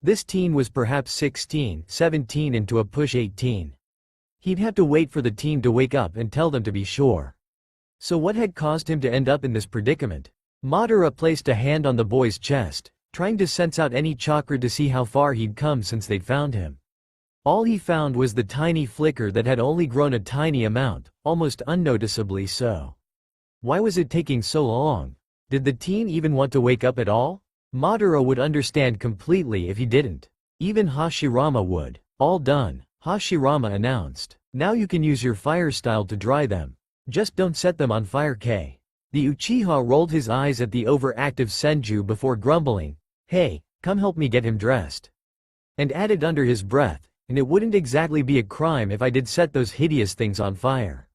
Speaker 1: This teen was perhaps 16, 17 and to a push 18. He'd have to wait for the teen to wake up and tell them to be sure. So what had caused him to end up in this predicament? Madara placed a hand on the boy's chest, trying to sense out any chakra to see how far he'd come since they'd found him. All he found was the tiny flicker that had only grown a tiny amount, almost unnoticeably so. Why was it taking so long? Did the teen even want to wake up at all? Madara would understand completely if he didn't. Even Hashirama would. All done, Hashirama announced. Now you can use your fire style to dry them. Just don't set them on fire. The Uchiha rolled his eyes at the overactive Senju before grumbling, "Hey, come help me get him dressed." And added under his breath, "And it wouldn't exactly be a crime if I did set those hideous things on fire."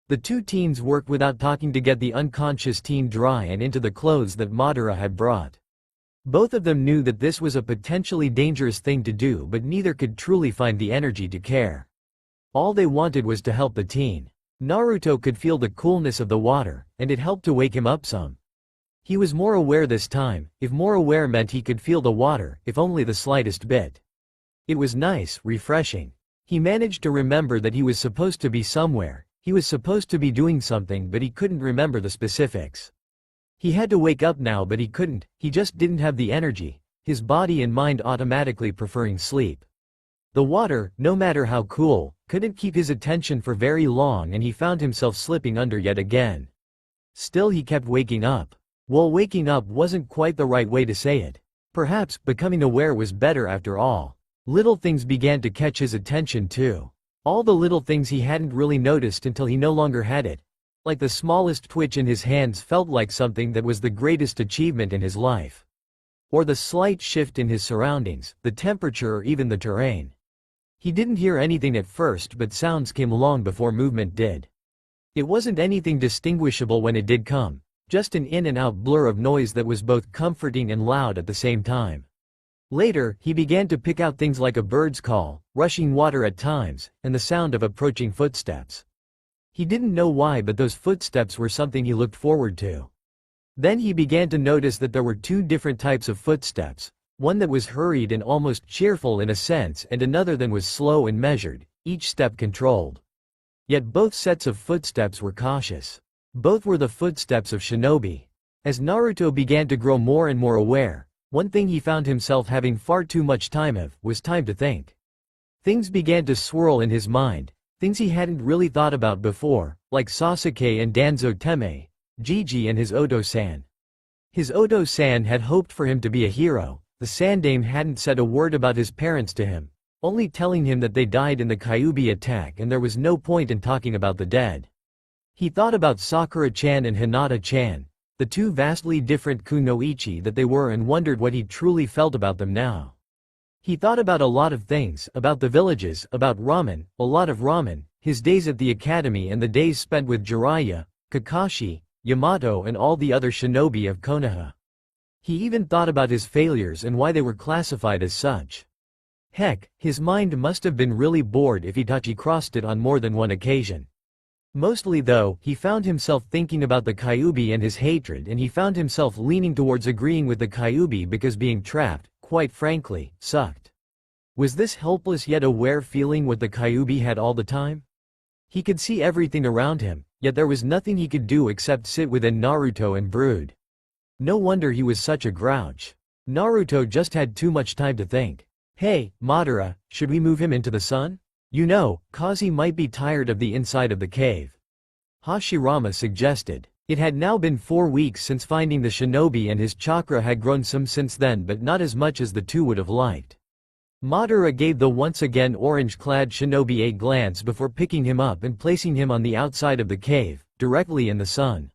Speaker 1: The two teens worked without talking to get the unconscious teen dry and into the clothes that Madara had brought. Both of them knew that this was a potentially dangerous thing to do, but neither could truly find the energy to care. All they wanted was to help the teen. Naruto could feel the coolness of the water, and it helped to wake him up some. He was more aware this time, if more aware meant he could feel the water, if only the slightest bit. It was nice, refreshing. He managed to remember that he was supposed to be somewhere, he was supposed to be doing something, but he couldn't remember the specifics. He had to wake up now, but he couldn't, he just didn't have the energy, his body and mind automatically preferring sleep. The water, no matter how cool, couldn't keep his attention for very long, and he found himself slipping under yet again. Still he kept waking up. Well, waking up wasn't quite the right way to say it. Perhaps becoming aware was better after all. Little things began to catch his attention too. All the little things he hadn't really noticed until he no longer had it. Like the smallest twitch in his hands felt like something that was the greatest achievement in his life. Or the slight shift in his surroundings, the temperature or even the terrain. He didn't hear anything at first, but sounds came long before movement did. It wasn't anything distinguishable when it did come, just an in and out blur of noise that was both comforting and loud at the same time. Later, he began to pick out things like a bird's call, rushing water at times, and the sound of approaching footsteps. He didn't know why, but those footsteps were something he looked forward to. Then he began to notice that there were two different types of footsteps, one that was hurried and almost cheerful in a sense, and another that was slow and measured, each step controlled. Yet both sets of footsteps were cautious. Both were the footsteps of shinobi. As Naruto began to grow more and more aware, one thing he found himself having far too much time of was time to think. Things began to swirl in his mind, things he hadn't really thought about before, like Sasuke and Danzo Teme, Gigi and his Odo-san. His Odo-san had hoped for him to be a hero. The Sandame hadn't said a word about his parents to him, only telling him that they died in the Kyuubi attack and there was no point in talking about the dead. He thought about Sakura-chan and Hinata-chan, the two vastly different kunoichi that they were, and wondered what he truly felt about them now. He thought about a lot of things, about the villages, about ramen, a lot of ramen, his days at the academy and the days spent with Jiraiya, Kakashi, Yamato and all the other shinobi of Konoha. He even thought about his failures and why they were classified as such. Heck, his mind must have been really bored if Itachi crossed it on more than one occasion. Mostly though, he found himself thinking about the Kyuubi and his hatred, and he found himself leaning towards agreeing with the Kyuubi because being trapped, quite frankly, sucked. Was this helpless yet aware feeling what the Kyuubi had all the time? He could see everything around him, yet there was nothing he could do except sit within Naruto and brood. No wonder he was such a grouch. Naruto just had too much time to think. Hey, Madara, should we move him into the sun? You know, cause he might be tired of the inside of the cave. Hashirama suggested. It had now been 4 weeks since finding the shinobi and his chakra had grown some since then, but not as much as the two would have liked. Madara gave the once again orange-clad shinobi a glance before picking him up and placing him on the outside of the cave, directly in the sun.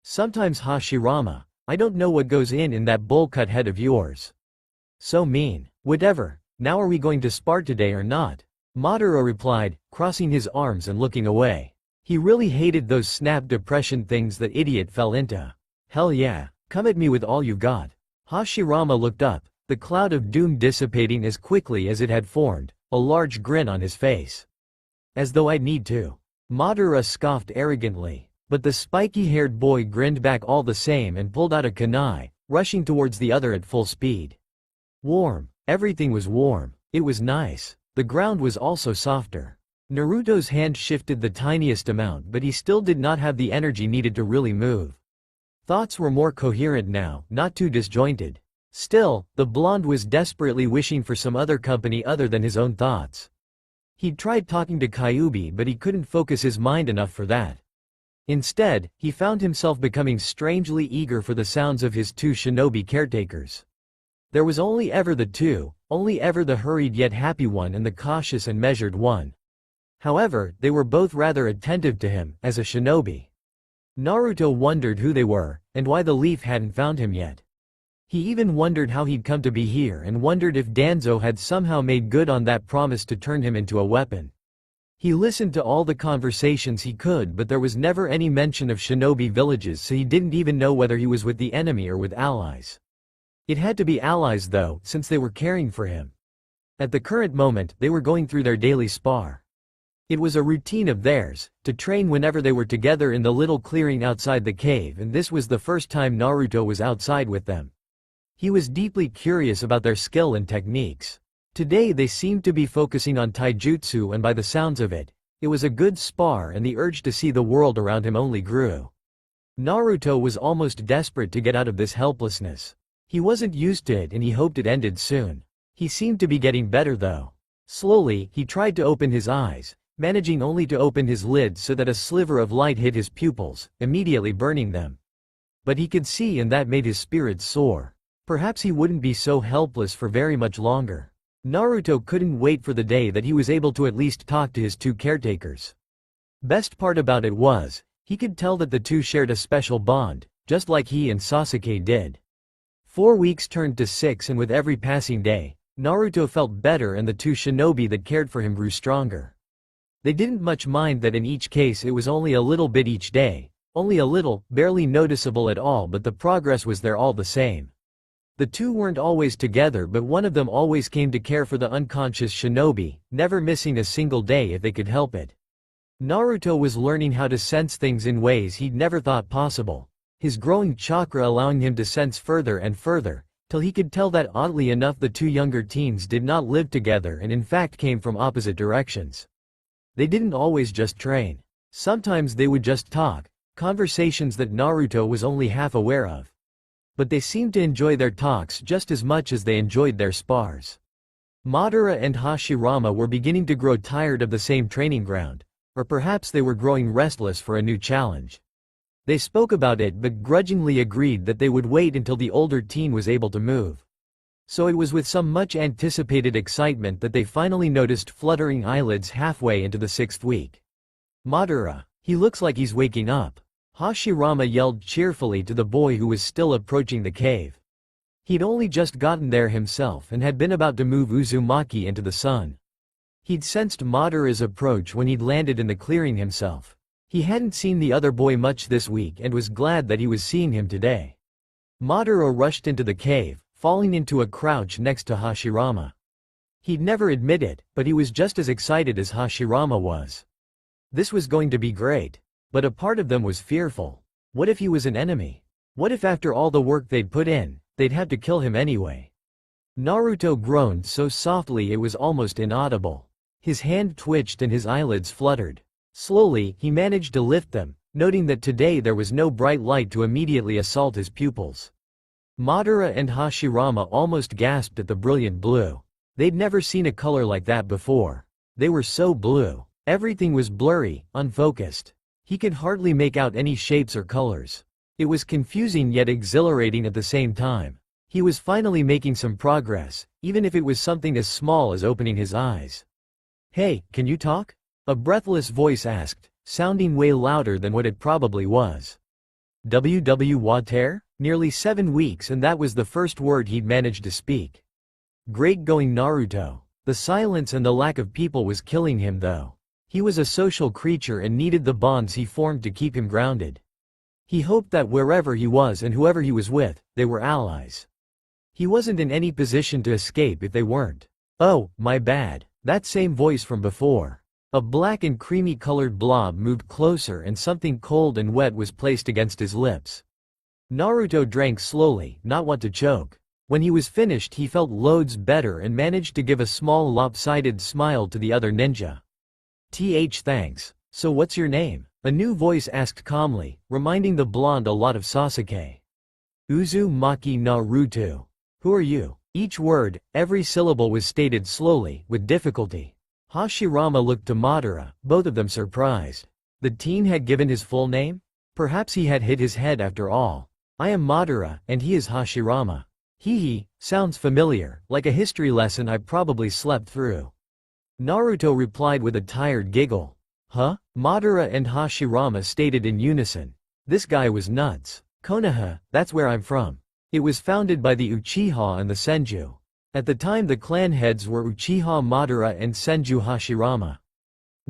Speaker 1: Sometimes Hashirama, I don't know what goes in that bowl-cut head of yours. So mean. Whatever, now are we going to spar today or not? Madara replied, crossing his arms and looking away. He really hated those snap depression things that idiot fell into. Hell yeah, come at me with all you've got. Hashirama looked up, the cloud of doom dissipating as quickly as it had formed, a large grin on his face. As though I'd need to. Madara scoffed arrogantly, but the spiky-haired boy grinned back all the same and pulled out a kunai, rushing towards the other at full speed. Warm. Everything was warm. It was nice. The ground was also softer. Naruto's hand shifted the tiniest amount, but he still did not have the energy needed to really move. Thoughts were more coherent now, not too disjointed. Still, the blonde was desperately wishing for some other company other than his own thoughts. He'd tried talking to Kyuubi, but he couldn't focus his mind enough for that. Instead, he found himself becoming strangely eager for the sounds of his two shinobi caretakers. There was only ever the two, only ever the hurried yet happy one and the cautious and measured one. However, they were both rather attentive to him, as a shinobi. Naruto wondered who they were, and why the leaf hadn't found him yet. He even wondered how he'd come to be here and wondered if Danzo had somehow made good on that promise to turn him into a weapon. He listened to all the conversations he could, but there was never any mention of shinobi villages, so he didn't even know whether he was with the enemy or with allies. It had to be allies though, since they were caring for him. At the current moment, they were going through their daily spar. It was a routine of theirs, to train whenever they were together in the little clearing outside the cave, and this was the first time Naruto was outside with them. He was deeply curious about their skill and techniques. Today they seemed to be focusing on taijutsu, and by the sounds of it, it was a good spar, and the urge to see the world around him only grew. Naruto was almost desperate to get out of this helplessness. He wasn't used to it and he hoped it ended soon. He seemed to be getting better though. Slowly, he tried to open his eyes, managing only to open his lids so that a sliver of light hit his pupils, immediately burning them. But he could see, and that made his spirits soar. Perhaps he wouldn't be so helpless for very much longer. Naruto couldn't wait for the day that he was able to at least talk to his two caretakers. Best part about it was, he could tell that the two shared a special bond, just like he and Sasuke did. 4 weeks turned to 6, and with every passing day, Naruto felt better and the two shinobi that cared for him grew stronger. They didn't much mind that in each case it was only a little bit each day, only a little, barely noticeable at all, but the progress was there all the same. The two weren't always together, but one of them always came to care for the unconscious shinobi, never missing a single day if they could help it. Naruto was learning how to sense things in ways he'd never thought possible. His growing chakra allowing him to sense further and further, till he could tell that oddly enough the two younger teens did not live together and in fact came from opposite directions. They didn't always just train. Sometimes they would just talk, conversations that Naruto was only half aware of. But they seemed to enjoy their talks just as much as they enjoyed their spars. Madara and Hashirama were beginning to grow tired of the same training ground, or perhaps they were growing restless for a new challenge. They spoke about it but grudgingly agreed that they would wait until the older teen was able to move. So it was with some much anticipated excitement that they finally noticed fluttering eyelids halfway into the 6th week. Madara, he looks like he's waking up. Hashirama yelled cheerfully to the boy who was still approaching the cave. He'd only just gotten there himself and had been about to move Uzumaki into the sun. He'd sensed Madara's approach when he'd landed in the clearing himself. He hadn't seen the other boy much this week and was glad that he was seeing him today. Madara rushed into the cave, falling into a crouch next to Hashirama. He'd never admit it, but he was just as excited as Hashirama was. This was going to be great. But a part of them was fearful. What if he was an enemy? What if after all the work they'd put in, they'd have to kill him anyway? Naruto groaned so softly it was almost inaudible. His hand twitched and his eyelids fluttered. Slowly, he managed to lift them, noting that today there was no bright light to immediately assault his pupils. Madara and Hashirama almost gasped at the brilliant blue. They'd never seen a color like that before. They were so blue. Everything was blurry, unfocused. He could hardly make out any shapes or colors. It was confusing yet exhilarating at the same time. He was finally making some progress, even if it was something as small as opening his eyes. "Hey, can you talk?" A breathless voice asked, sounding way louder than what it probably was. Water? Nearly 7 weeks and that was the first word he'd managed to speak. Great going Naruto. The silence and the lack of people was killing him though. He was a social creature and needed the bonds he formed to keep him grounded. He hoped that wherever he was and whoever he was with, they were allies. He wasn't in any position to escape if they weren't. "Oh, my bad." That same voice from before. A black and creamy colored blob moved closer and something cold and wet was placed against his lips. Naruto drank slowly, not want to choke. When he was finished he felt loads better and managed to give a small lopsided smile to the other ninja. Thanks. So what's your name? A new voice asked calmly, reminding the blonde a lot of Sasuke. Uzumaki Naruto. Who are you? Each word, every syllable was stated slowly, with difficulty. Hashirama looked to Madara, both of them surprised. The teen had given his full name? Perhaps he had hit his head after all. I am Madara, and he is Hashirama. Hee, sounds familiar, like a history lesson I probably slept through. Naruto replied with a tired giggle. Huh? Madara and Hashirama stated in unison. This guy was nuts. Konoha, that's where I'm from. It was founded by the Uchiha and the Senju. At the time the clan heads were Uchiha Madara and Senju Hashirama.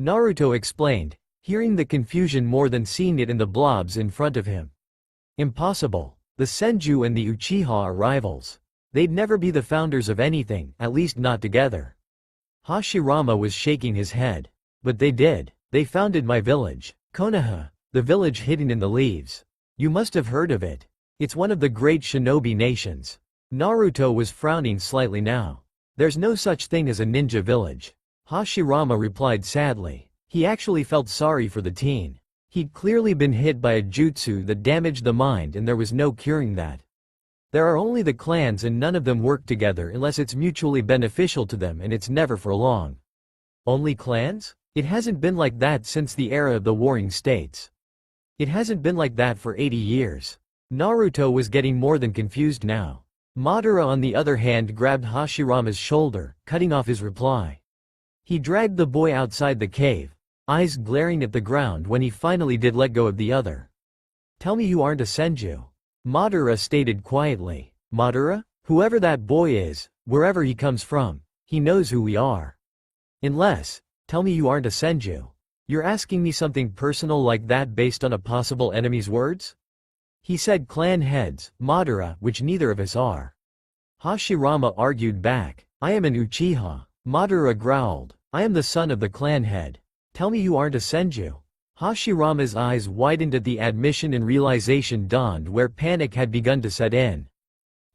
Speaker 1: Naruto explained, hearing the confusion more than seeing it in the blobs in front of him. Impossible. The Senju and the Uchiha are rivals. They'd never be the founders of anything, at least not together. Hashirama was shaking his head. But they did. They founded my village. Konoha, the village hidden in the leaves. You must have heard of it. It's one of the great shinobi nations. Naruto was frowning slightly now. There's no such thing as a ninja village. Hashirama replied sadly. He actually felt sorry for the teen. He'd clearly been hit by a jutsu that damaged the mind and there was no curing that. There are only the clans and none of them work together unless it's mutually beneficial to them and it's never for long. Only clans? It hasn't been like that since the era of the Warring States. It hasn't been like that for 80 years. Naruto was getting more than confused now. Madara on the other hand grabbed Hashirama's shoulder, cutting off his reply. He dragged the boy outside the cave, eyes glaring at the ground when he finally did let go of the other. Tell me you aren't a Senju. Madara stated quietly. Madara? Whoever that boy is, wherever he comes from, he knows who we are. Unless, tell me you aren't a Senju. You're asking me something personal like that based on a possible enemy's words? He said clan heads, Madara, which neither of us are. Hashirama argued back. I am an Uchiha. Madara growled. I am the son of the clan head. Tell me you aren't a Senju. Hashirama's eyes widened at the admission and realization dawned where panic had begun to set in.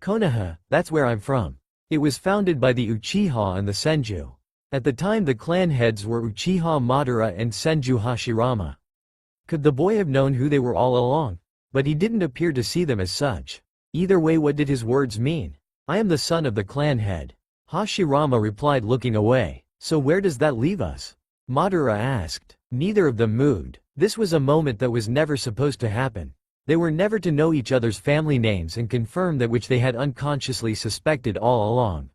Speaker 1: Konoha, that's where I'm from. It was founded by the Uchiha and the Senju. At the time the clan heads were Uchiha Madara and Senju Hashirama. Could the boy have known who they were all along? But he didn't appear to see them as such. Either way, what did his words mean? I am the son of the clan head. Hashirama replied looking away. So where does that leave us? Madara asked. Neither of them moved. This was a moment that was never supposed to happen. They were never to know each other's family names and confirm that which they had unconsciously suspected all along.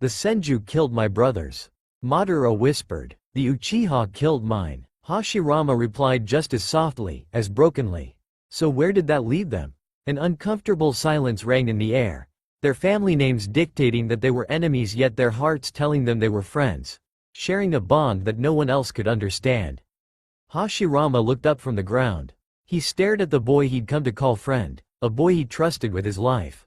Speaker 1: The Senju killed my brothers. Madara whispered. The Uchiha killed mine. Hashirama replied just as softly, as brokenly. So where did that leave them? An uncomfortable silence rang in the air. Their family names dictating that they were enemies yet their hearts telling them they were friends. Sharing a bond that no one else could understand. Hashirama looked up from the ground. He stared at the boy he'd come to call friend, a boy he trusted with his life.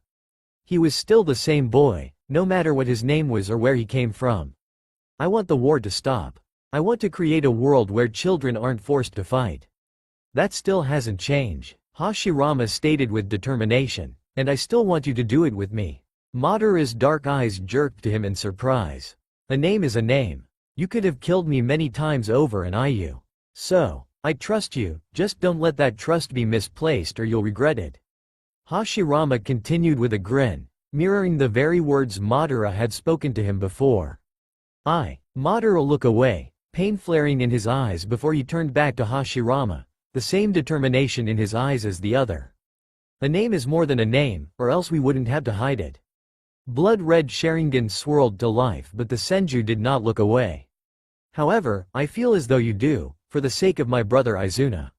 Speaker 1: He was still the same boy, no matter what his name was or where he came from. I want the war to stop. I want to create a world where children aren't forced to fight. That still hasn't changed, Hashirama stated with determination, and I still want you to do it with me. Madara's dark eyes jerked to him in surprise. A name is a name. You could have killed me many times over and so, I trust you, just don't let that trust be misplaced or you'll regret it. Hashirama continued with a grin, mirroring the very words Madara had spoken to him before. Madara looked away, pain flaring in his eyes before he turned back to Hashirama, the same determination in his eyes as the other. A name is more than a name, or else we wouldn't have to hide it. Blood-red Sharingan swirled to life, but the Senju did not look away. However, I feel as though you do, for the sake of my brother Izuna.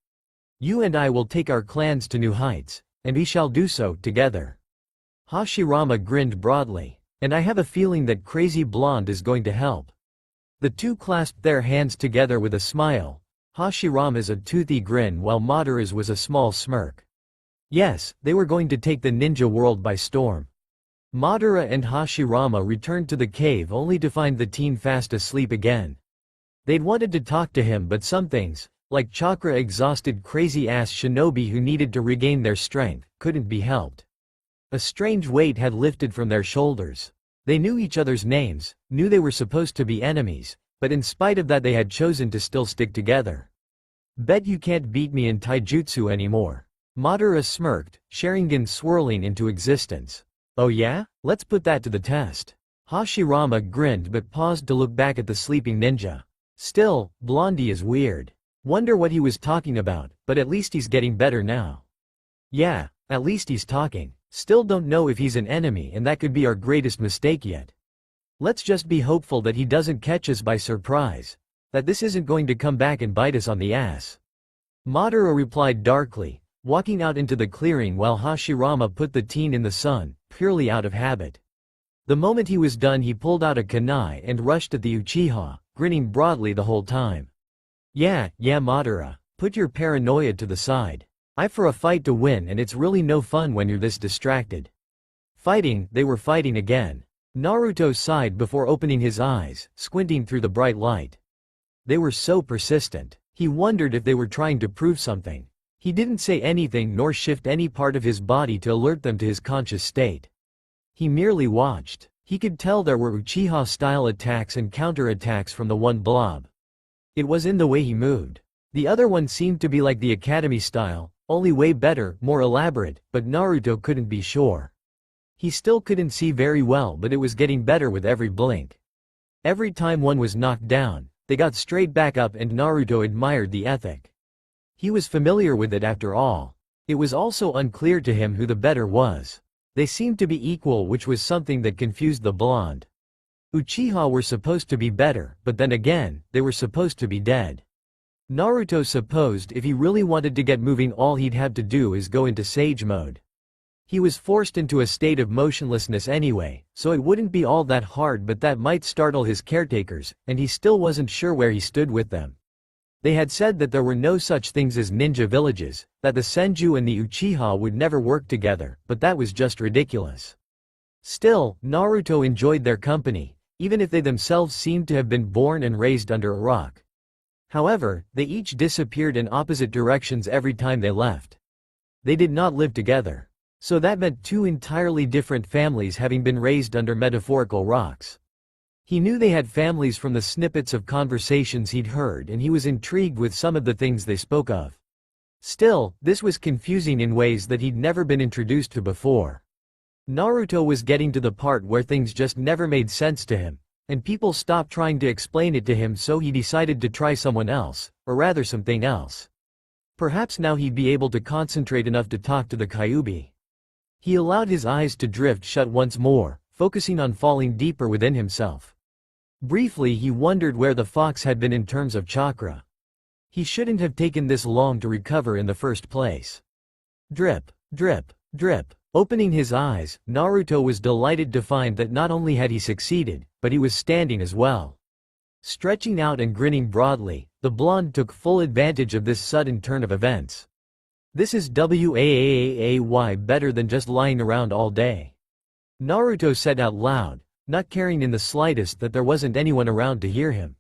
Speaker 1: You and I will take our clans to new heights, and we shall do so together. Hashirama grinned broadly, and I have a feeling that Crazy Blonde is going to help. The two clasped their hands together with a smile, Hashirama's a toothy grin while Madara's was a small smirk. Yes, they were going to take the ninja world by storm. Madara and Hashirama returned to the cave only to find the teen fast asleep again. They'd wanted to talk to him, but some things, like chakra-exhausted crazy-ass shinobi who needed to regain their strength, couldn't be helped. A strange weight had lifted from their shoulders. They knew each other's names, knew they were supposed to be enemies, but in spite of that they had chosen to still stick together. Bet you can't beat me in taijutsu anymore. Madara smirked, Sharingan swirling into existence. Oh yeah? Let's put that to the test. Hashirama grinned but paused to look back at the sleeping ninja. Still, Blondie is weird. Wonder what he was talking about, but at least he's getting better now. Yeah, at least he's talking. Still don't know if he's an enemy, and that could be our greatest mistake yet. Let's just be hopeful that he doesn't catch us by surprise. That this isn't going to come back and bite us on the ass. Madara replied darkly, walking out into the clearing while Hashirama put the teen in the sun, purely out of habit. The moment he was done he pulled out a kunai and rushed at the Uchiha, grinning broadly the whole time. Yeah, Madara, put your paranoia to the side. I'm for a fight to win, and it's really no fun when you're this distracted. Fighting, they were fighting again. Naruto sighed before opening his eyes, squinting through the bright light. They were so persistent. He wondered if they were trying to prove something. He didn't say anything nor shift any part of his body to alert them to his conscious state. He merely watched. He could tell there were Uchiha-style attacks and counter-attacks from the one blob. It was in the way he moved. The other one seemed to be like the Academy style, only way better, more elaborate, but Naruto couldn't be sure. He still couldn't see very well, but it was getting better with every blink. Every time one was knocked down, they got straight back up, and Naruto admired the ethic. He was familiar with it after all. It was also unclear to him who the better was. They seemed to be equal, which was something that confused the blonde. Uchiha were supposed to be better, but then again, they were supposed to be dead. Naruto supposed if he really wanted to get moving all he'd have to do is go into sage mode. He was forced into a state of motionlessness anyway, so it wouldn't be all that hard, but that might startle his caretakers, and he still wasn't sure where he stood with them. They had said that there were no such things as ninja villages, that the Senju and the Uchiha would never work together, but that was just ridiculous. Still, Naruto enjoyed their company, even if they themselves seemed to have been born and raised under a rock. However, they each disappeared in opposite directions every time they left. They did not live together. So that meant two entirely different families having been raised under metaphorical rocks. He knew they had families from the snippets of conversations he'd heard, and he was intrigued with some of the things they spoke of. Still, this was confusing in ways that he'd never been introduced to before. Naruto was getting to the part where things just never made sense to him, and people stopped trying to explain it to him, so he decided to try someone else, or rather something else. Perhaps now he'd be able to concentrate enough to talk to the Kyuubi. He allowed his eyes to drift shut once more, focusing on falling deeper within himself. Briefly he wondered where the fox had been in terms of chakra. He shouldn't have taken this long to recover in the first place. Drip, drip, drip. Opening his eyes, Naruto was delighted to find that not only had he succeeded, but he was standing as well. Stretching out and grinning broadly, the blonde took full advantage of this sudden turn of events. This is way better than just lying around all day. Naruto said out loud, not caring in the slightest that there wasn't anyone around to hear him.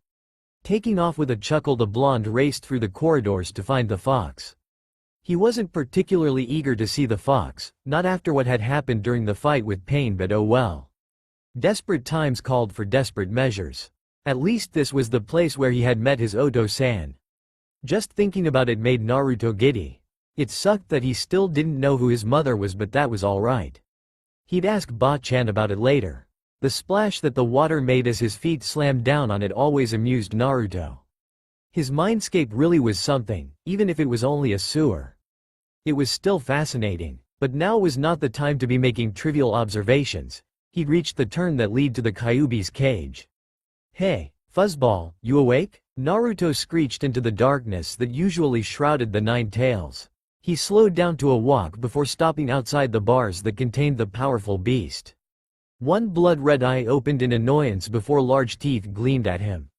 Speaker 1: Taking off with a chuckle, the blonde raced through the corridors to find the fox. He wasn't particularly eager to see the fox, not after what had happened during the fight with Pain, but oh well. Desperate times called for desperate measures. At least this was the place where he had met his Oto-san. Just thinking about it made Naruto giddy. It sucked that he still didn't know who his mother was, but that was alright. He'd ask Ba-chan about it later. The splash that the water made as his feet slammed down on it always amused Naruto. His mindscape really was something, even if it was only a sewer. It was still fascinating, but now was not the time to be making trivial observations. He'd reached the turn that led to the Kyuubi's cage. "Hey, Fuzzball, you awake?" Naruto screeched into the darkness that usually shrouded the Nine Tails. He slowed down to a walk before stopping outside the bars that contained the powerful beast. One blood-red eye opened in annoyance before large teeth gleamed at him.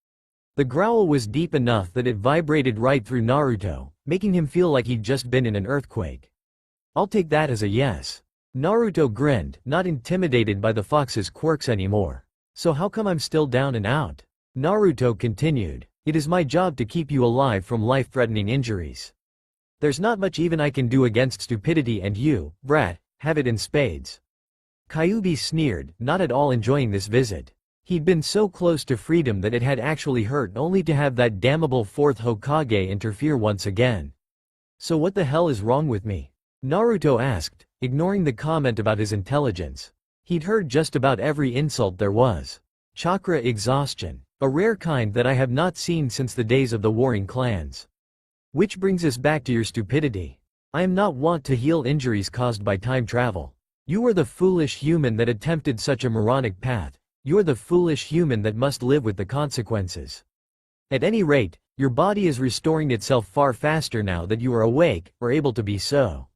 Speaker 1: The growl was deep enough that it vibrated right through Naruto, making him feel like he'd just been in an earthquake. "I'll take that as a yes." Naruto grinned, not intimidated by the fox's quirks anymore. "So how come I'm still down and out?" Naruto continued. "It is my job to keep you alive from life-threatening injuries. There's not much even I can do against stupidity, and you, brat, have it in spades." Kyuubi sneered, not at all enjoying this visit. He'd been so close to freedom that it had actually hurt, only to have that damnable fourth Hokage interfere once again. "So what the hell is wrong with me?" Naruto asked, ignoring the comment about his intelligence. He'd heard just about every insult there was. "Chakra exhaustion. A rare kind that I have not seen since the days of the warring clans. Which brings us back to your stupidity. I am not wont to heal injuries caused by time travel. You are the foolish human that attempted such a moronic path. You are the foolish human that must live with the consequences. At any rate, your body is restoring itself far faster now that you are awake, or able to be so.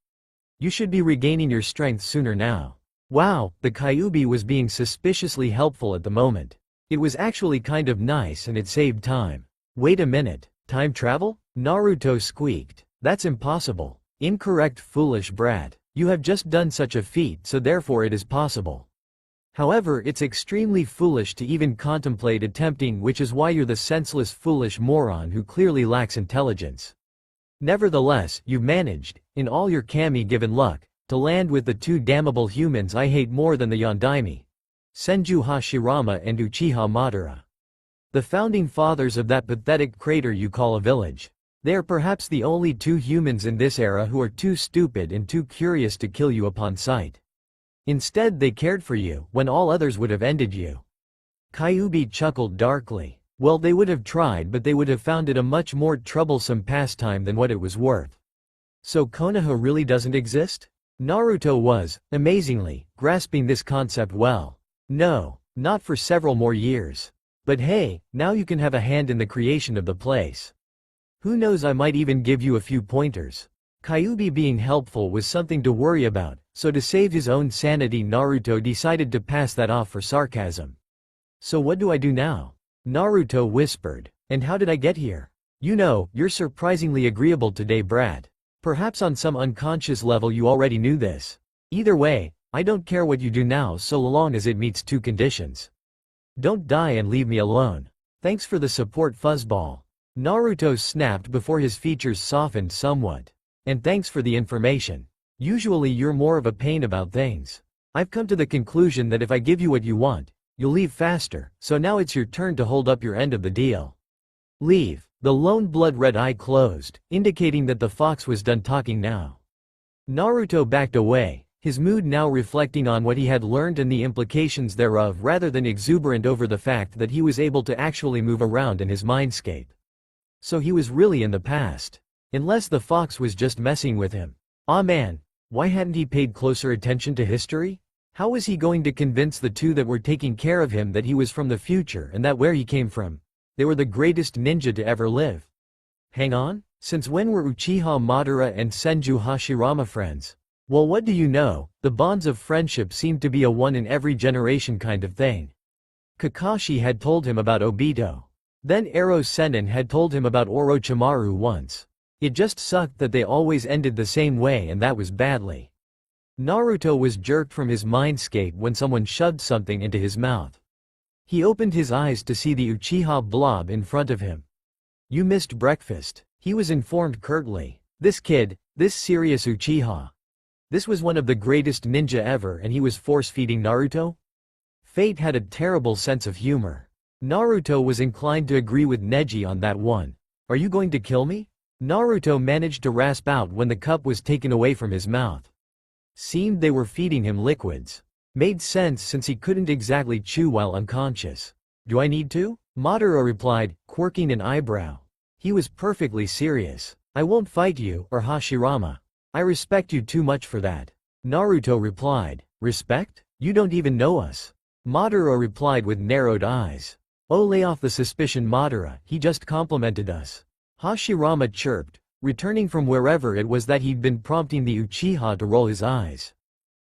Speaker 1: You should be regaining your strength sooner now." Wow, the Kyuubi was being suspiciously helpful at the moment. It was actually kind of nice and it saved time. "Wait a minute, time travel?" Naruto squeaked. "That's impossible. Incorrect, foolish brat. You have just done such a feat, so therefore it is possible. However, it's extremely foolish to even contemplate attempting, which is why you're the senseless foolish moron who clearly lacks intelligence. Nevertheless, you've managed, in all your kami-given luck, to land with the two damnable humans I hate more than the Yondaime. Senju Hashirama and Uchiha Madara. The founding fathers of that pathetic crater you call a village. They are perhaps the only two humans in this era who are too stupid and too curious to kill you upon sight. Instead they cared for you, when all others would have ended you." Kyuubi chuckled darkly. "Well, they would have tried, but they would have found it a much more troublesome pastime than what it was worth." "So Konoha really doesn't exist?" Naruto was, amazingly, grasping this concept well. "No, not for several more years. But hey, now you can have a hand in the creation of the place. Who knows, I might even give you a few pointers." Kyuubi being helpful was something to worry about, so to save his own sanity Naruto decided to pass that off for sarcasm. "So what do I do now?" Naruto whispered. "And how did I get here?" "You know, you're surprisingly agreeable today, brat. Perhaps on some unconscious level you already knew this. Either way, I don't care what you do now so long as it meets two conditions. Don't die and leave me alone. Thanks for the support, Fuzzball." Naruto snapped before his features softened somewhat. "And thanks for the information. Usually you're more of a pain about things. I've come to the conclusion that if I give you what you want, you'll leave faster, so now it's your turn to hold up your end of the deal. Leave." The lone blood-red eye closed, indicating that the fox was done talking now. Naruto backed away, his mood now reflecting on what he had learned and the implications thereof rather than exuberant over the fact that he was able to actually move around in his mindscape. So he was really in the past. Unless the fox was just messing with him. Aw man, why hadn't he paid closer attention to history? How was he going to convince the two that were taking care of him that he was from the future and that where he came from, they were the greatest ninja to ever live? Hang on, since when were Uchiha Madara and Senju Hashirama friends? Well, what do you know, the bonds of friendship seemed to be a one in every generation kind of thing. Kakashi had told him about Obito. Then Eros Sennin had told him about Orochimaru once. It just sucked that they always ended the same way, and that was badly. Naruto was jerked from his mindscape when someone shoved something into his mouth. He opened his eyes to see the Uchiha blob in front of him. "You missed breakfast," he was informed curtly. This kid, this serious Uchiha. This was one of the greatest ninja ever and he was force-feeding Naruto? Fate had a terrible sense of humor. Naruto was inclined to agree with Neji on that one. "Are you going to kill me?" Naruto managed to rasp out when the cup was taken away from his mouth. Seemed they were feeding him liquids. Made sense since he couldn't exactly chew while unconscious. "Do I need to?" Madara replied, quirking an eyebrow. He was perfectly serious. "I won't fight you, or Hashirama. I respect you too much for that." Naruto replied. "Respect? You don't even know us." Madara replied with narrowed eyes. "Oh, lay off the suspicion, Madara, he just complimented us." Hashirama chirped, returning from wherever it was that he'd been prompting the Uchiha to roll his eyes.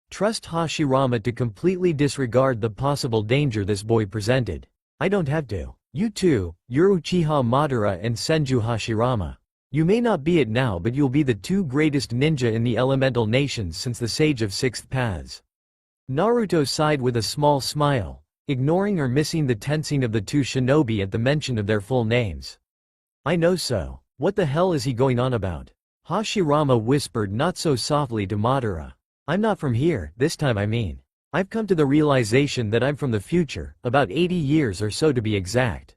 Speaker 1: Trust Hashirama to completely disregard the possible danger this boy presented. "I don't have to. You too, you're Uchiha Madara and Senju Hashirama. You may not be it now but you'll be the two greatest ninja in the elemental nations since the Sage of Sixth Paths." Naruto sighed with a small smile, ignoring or missing the tensing of the two shinobi at the mention of their full names. "I know so. What the hell is he going on about?" Hashirama whispered not so softly to Madara. "I'm not from here, this time I mean. I've come to the realization that I'm from the future, about 80 years or so to be exact."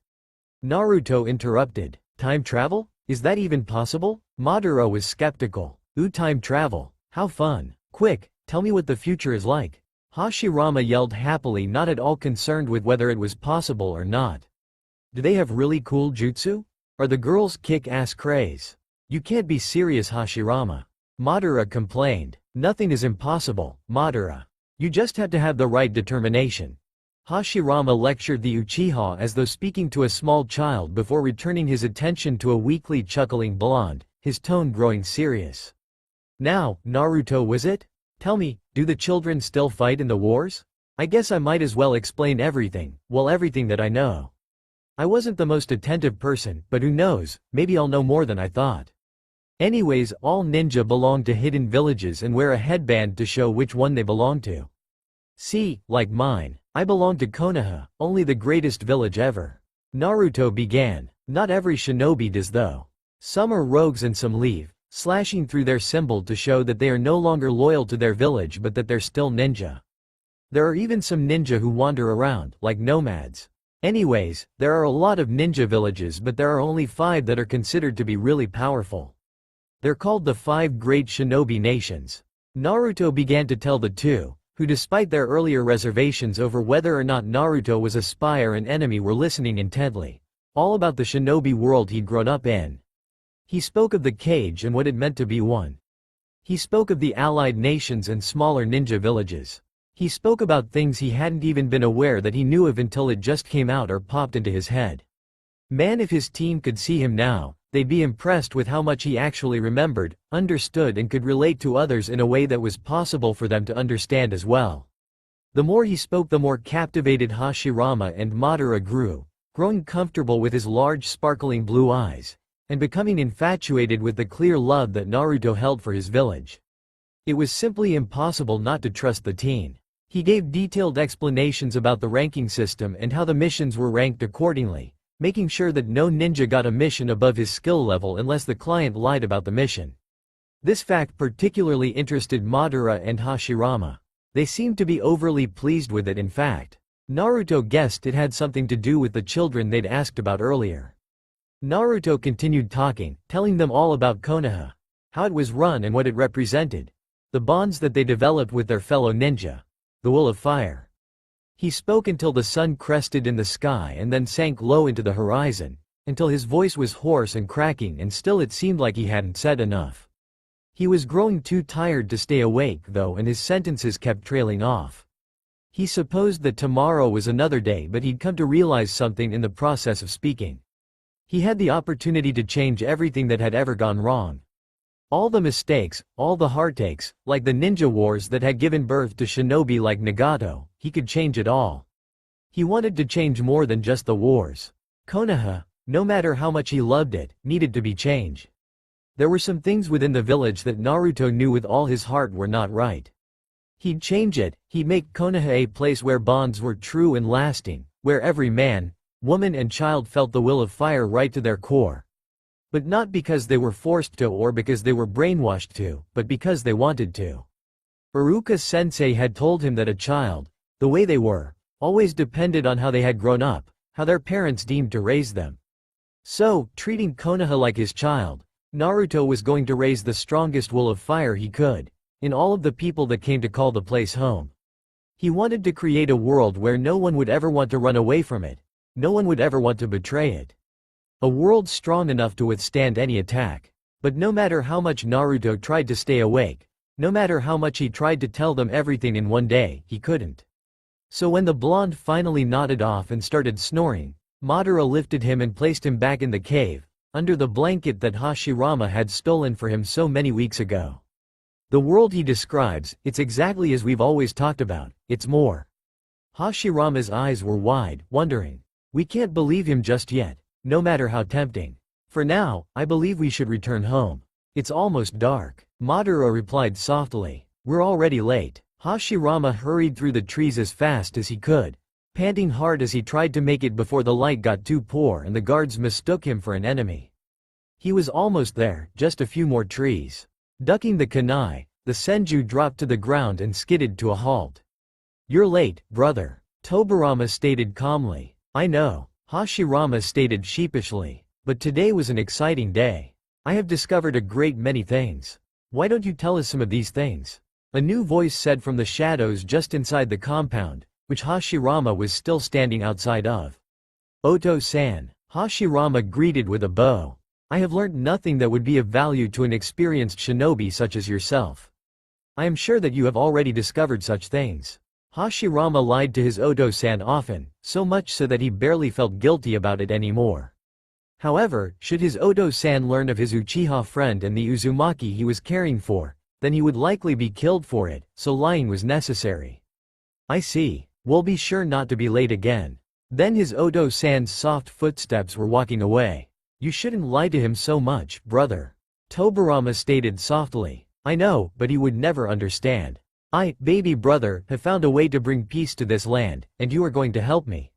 Speaker 1: Naruto interrupted. "Time travel? Is that even possible?" Madara was skeptical. "Ooh, time travel. How fun. Quick, tell me what the future is like." Hashirama yelled happily, not at all concerned with whether it was possible or not. "Do they have really cool jutsu? Are the girls kick-ass craze?" "You can't be serious, Hashirama." Madara complained. "Nothing is impossible, Madara. You just have to have the right determination." Hashirama lectured the Uchiha as though speaking to a small child before returning his attention to a weakly chuckling blonde, his tone growing serious. "Now, Naruto, was it? Tell me, do the children still fight in the wars? I guess I might as well explain everything, well, everything that I know. I wasn't the most attentive person, but who knows, maybe I'll know more than I thought. Anyways, all ninja belong to hidden villages and wear a headband to show which one they belong to. See, like mine, I belong to Konoha, only the greatest village ever." Naruto began. "Not every shinobi does though. Some are rogues and some leave, slashing through their symbol to show that they are no longer loyal to their village but that they're still ninja. There are even some ninja who wander around, like nomads. Anyways, there are a lot of ninja villages but there are only 5 that are considered to be really powerful. They're called the 5 Great Shinobi Nations." Naruto began to tell the two, who despite their earlier reservations over whether or not Naruto was a spy or an enemy were listening intently, all about the shinobi world he'd grown up in. He spoke of the cage and what it meant to be one. He spoke of the allied nations and smaller ninja villages. He spoke about things he hadn't even been aware that he knew of until it just came out or popped into his head. Man, if his team could see him now, they'd be impressed with how much he actually remembered, understood and could relate to others in a way that was possible for them to understand as well. The more he spoke, the more captivated Hashirama and Madara grew, growing comfortable with his large sparkling blue eyes, and becoming infatuated with the clear love that Naruto held for his village. It was simply impossible not to trust the teen. He gave detailed explanations about the ranking system and how the missions were ranked accordingly, making sure that no ninja got a mission above his skill level unless the client lied about the mission. This fact particularly interested Madara and Hashirama. They seemed to be overly pleased with it. In fact, Naruto guessed it had something to do with the children they'd asked about earlier. Naruto continued talking, telling them all about Konoha, how it was run and what it represented, the bonds that they developed with their fellow ninja, the will of fire. He spoke until the sun crested in the sky and then sank low into the horizon, until his voice was hoarse and cracking, and still it seemed like he hadn't said enough. He was growing too tired to stay awake though, and his sentences kept trailing off. He supposed that tomorrow was another day, but he'd come to realize something in the process of speaking. He had the opportunity to change everything that had ever gone wrong. All the mistakes, all the heartaches, like the ninja wars that had given birth to shinobi like Nagato, he could change it all. He wanted to change more than just the wars. Konoha, no matter how much he loved it, needed to be changed. There were some things within the village that Naruto knew with all his heart were not right. He'd change it, he'd make Konoha a place where bonds were true and lasting, where every man, woman and child felt the will of fire right to their core. But not because they were forced to or because they were brainwashed to, but because they wanted to. Iruka-sensei had told him that a child, the way they were, always depended on how they had grown up, how their parents deemed to raise them. So, treating Konoha like his child, Naruto was going to raise the strongest will of fire he could, in all of the people that came to call the place home. He wanted to create a world where no one would ever want to run away from it, no one would ever want to betray it. A world strong enough to withstand any attack. But no matter how much Naruto tried to stay awake, no matter how much he tried to tell them everything in one day, he couldn't. So when the blonde finally nodded off and started snoring, Madara lifted him and placed him back in the cave, under the blanket that Hashirama had stolen for him so many weeks ago. The world he describes, it's exactly as we've always talked about, it's more. Hashirama's eyes were wide, wondering. We can't believe him just yet, no matter how tempting. For now, I believe we should return home. It's almost dark. Madara replied softly. We're already late. Hashirama hurried through the trees as fast as he could, panting hard as he tried to make it before the light got too poor and the guards mistook him for an enemy. He was almost there, just a few more trees. Ducking the kunai, the senju dropped to the ground and skidded to a halt. You're late, brother, Tobirama stated calmly. I know, Hashirama stated sheepishly, but today was an exciting day. I have discovered a great many things. Why don't you tell us some of these things? A new voice said from the shadows just inside the compound, which Hashirama was still standing outside of. Oto-san, Hashirama greeted with a bow. I have learnt nothing that would be of value to an experienced shinobi such as yourself. I am sure that you have already discovered such things. Hashirama lied to his Oto-san often, so much so that he barely felt guilty about it anymore. However, should his Oto-san learn of his Uchiha friend and the Uzumaki he was caring for, then he would likely be killed for it, so lying was necessary. I see. We'll be sure not to be late again. Then his Oto-san's soft footsteps were walking away. You shouldn't lie to him so much, brother. Tobirama stated softly. I know, but he would never understand. I, baby brother, have found a way to bring peace to this land, and you are going to help me.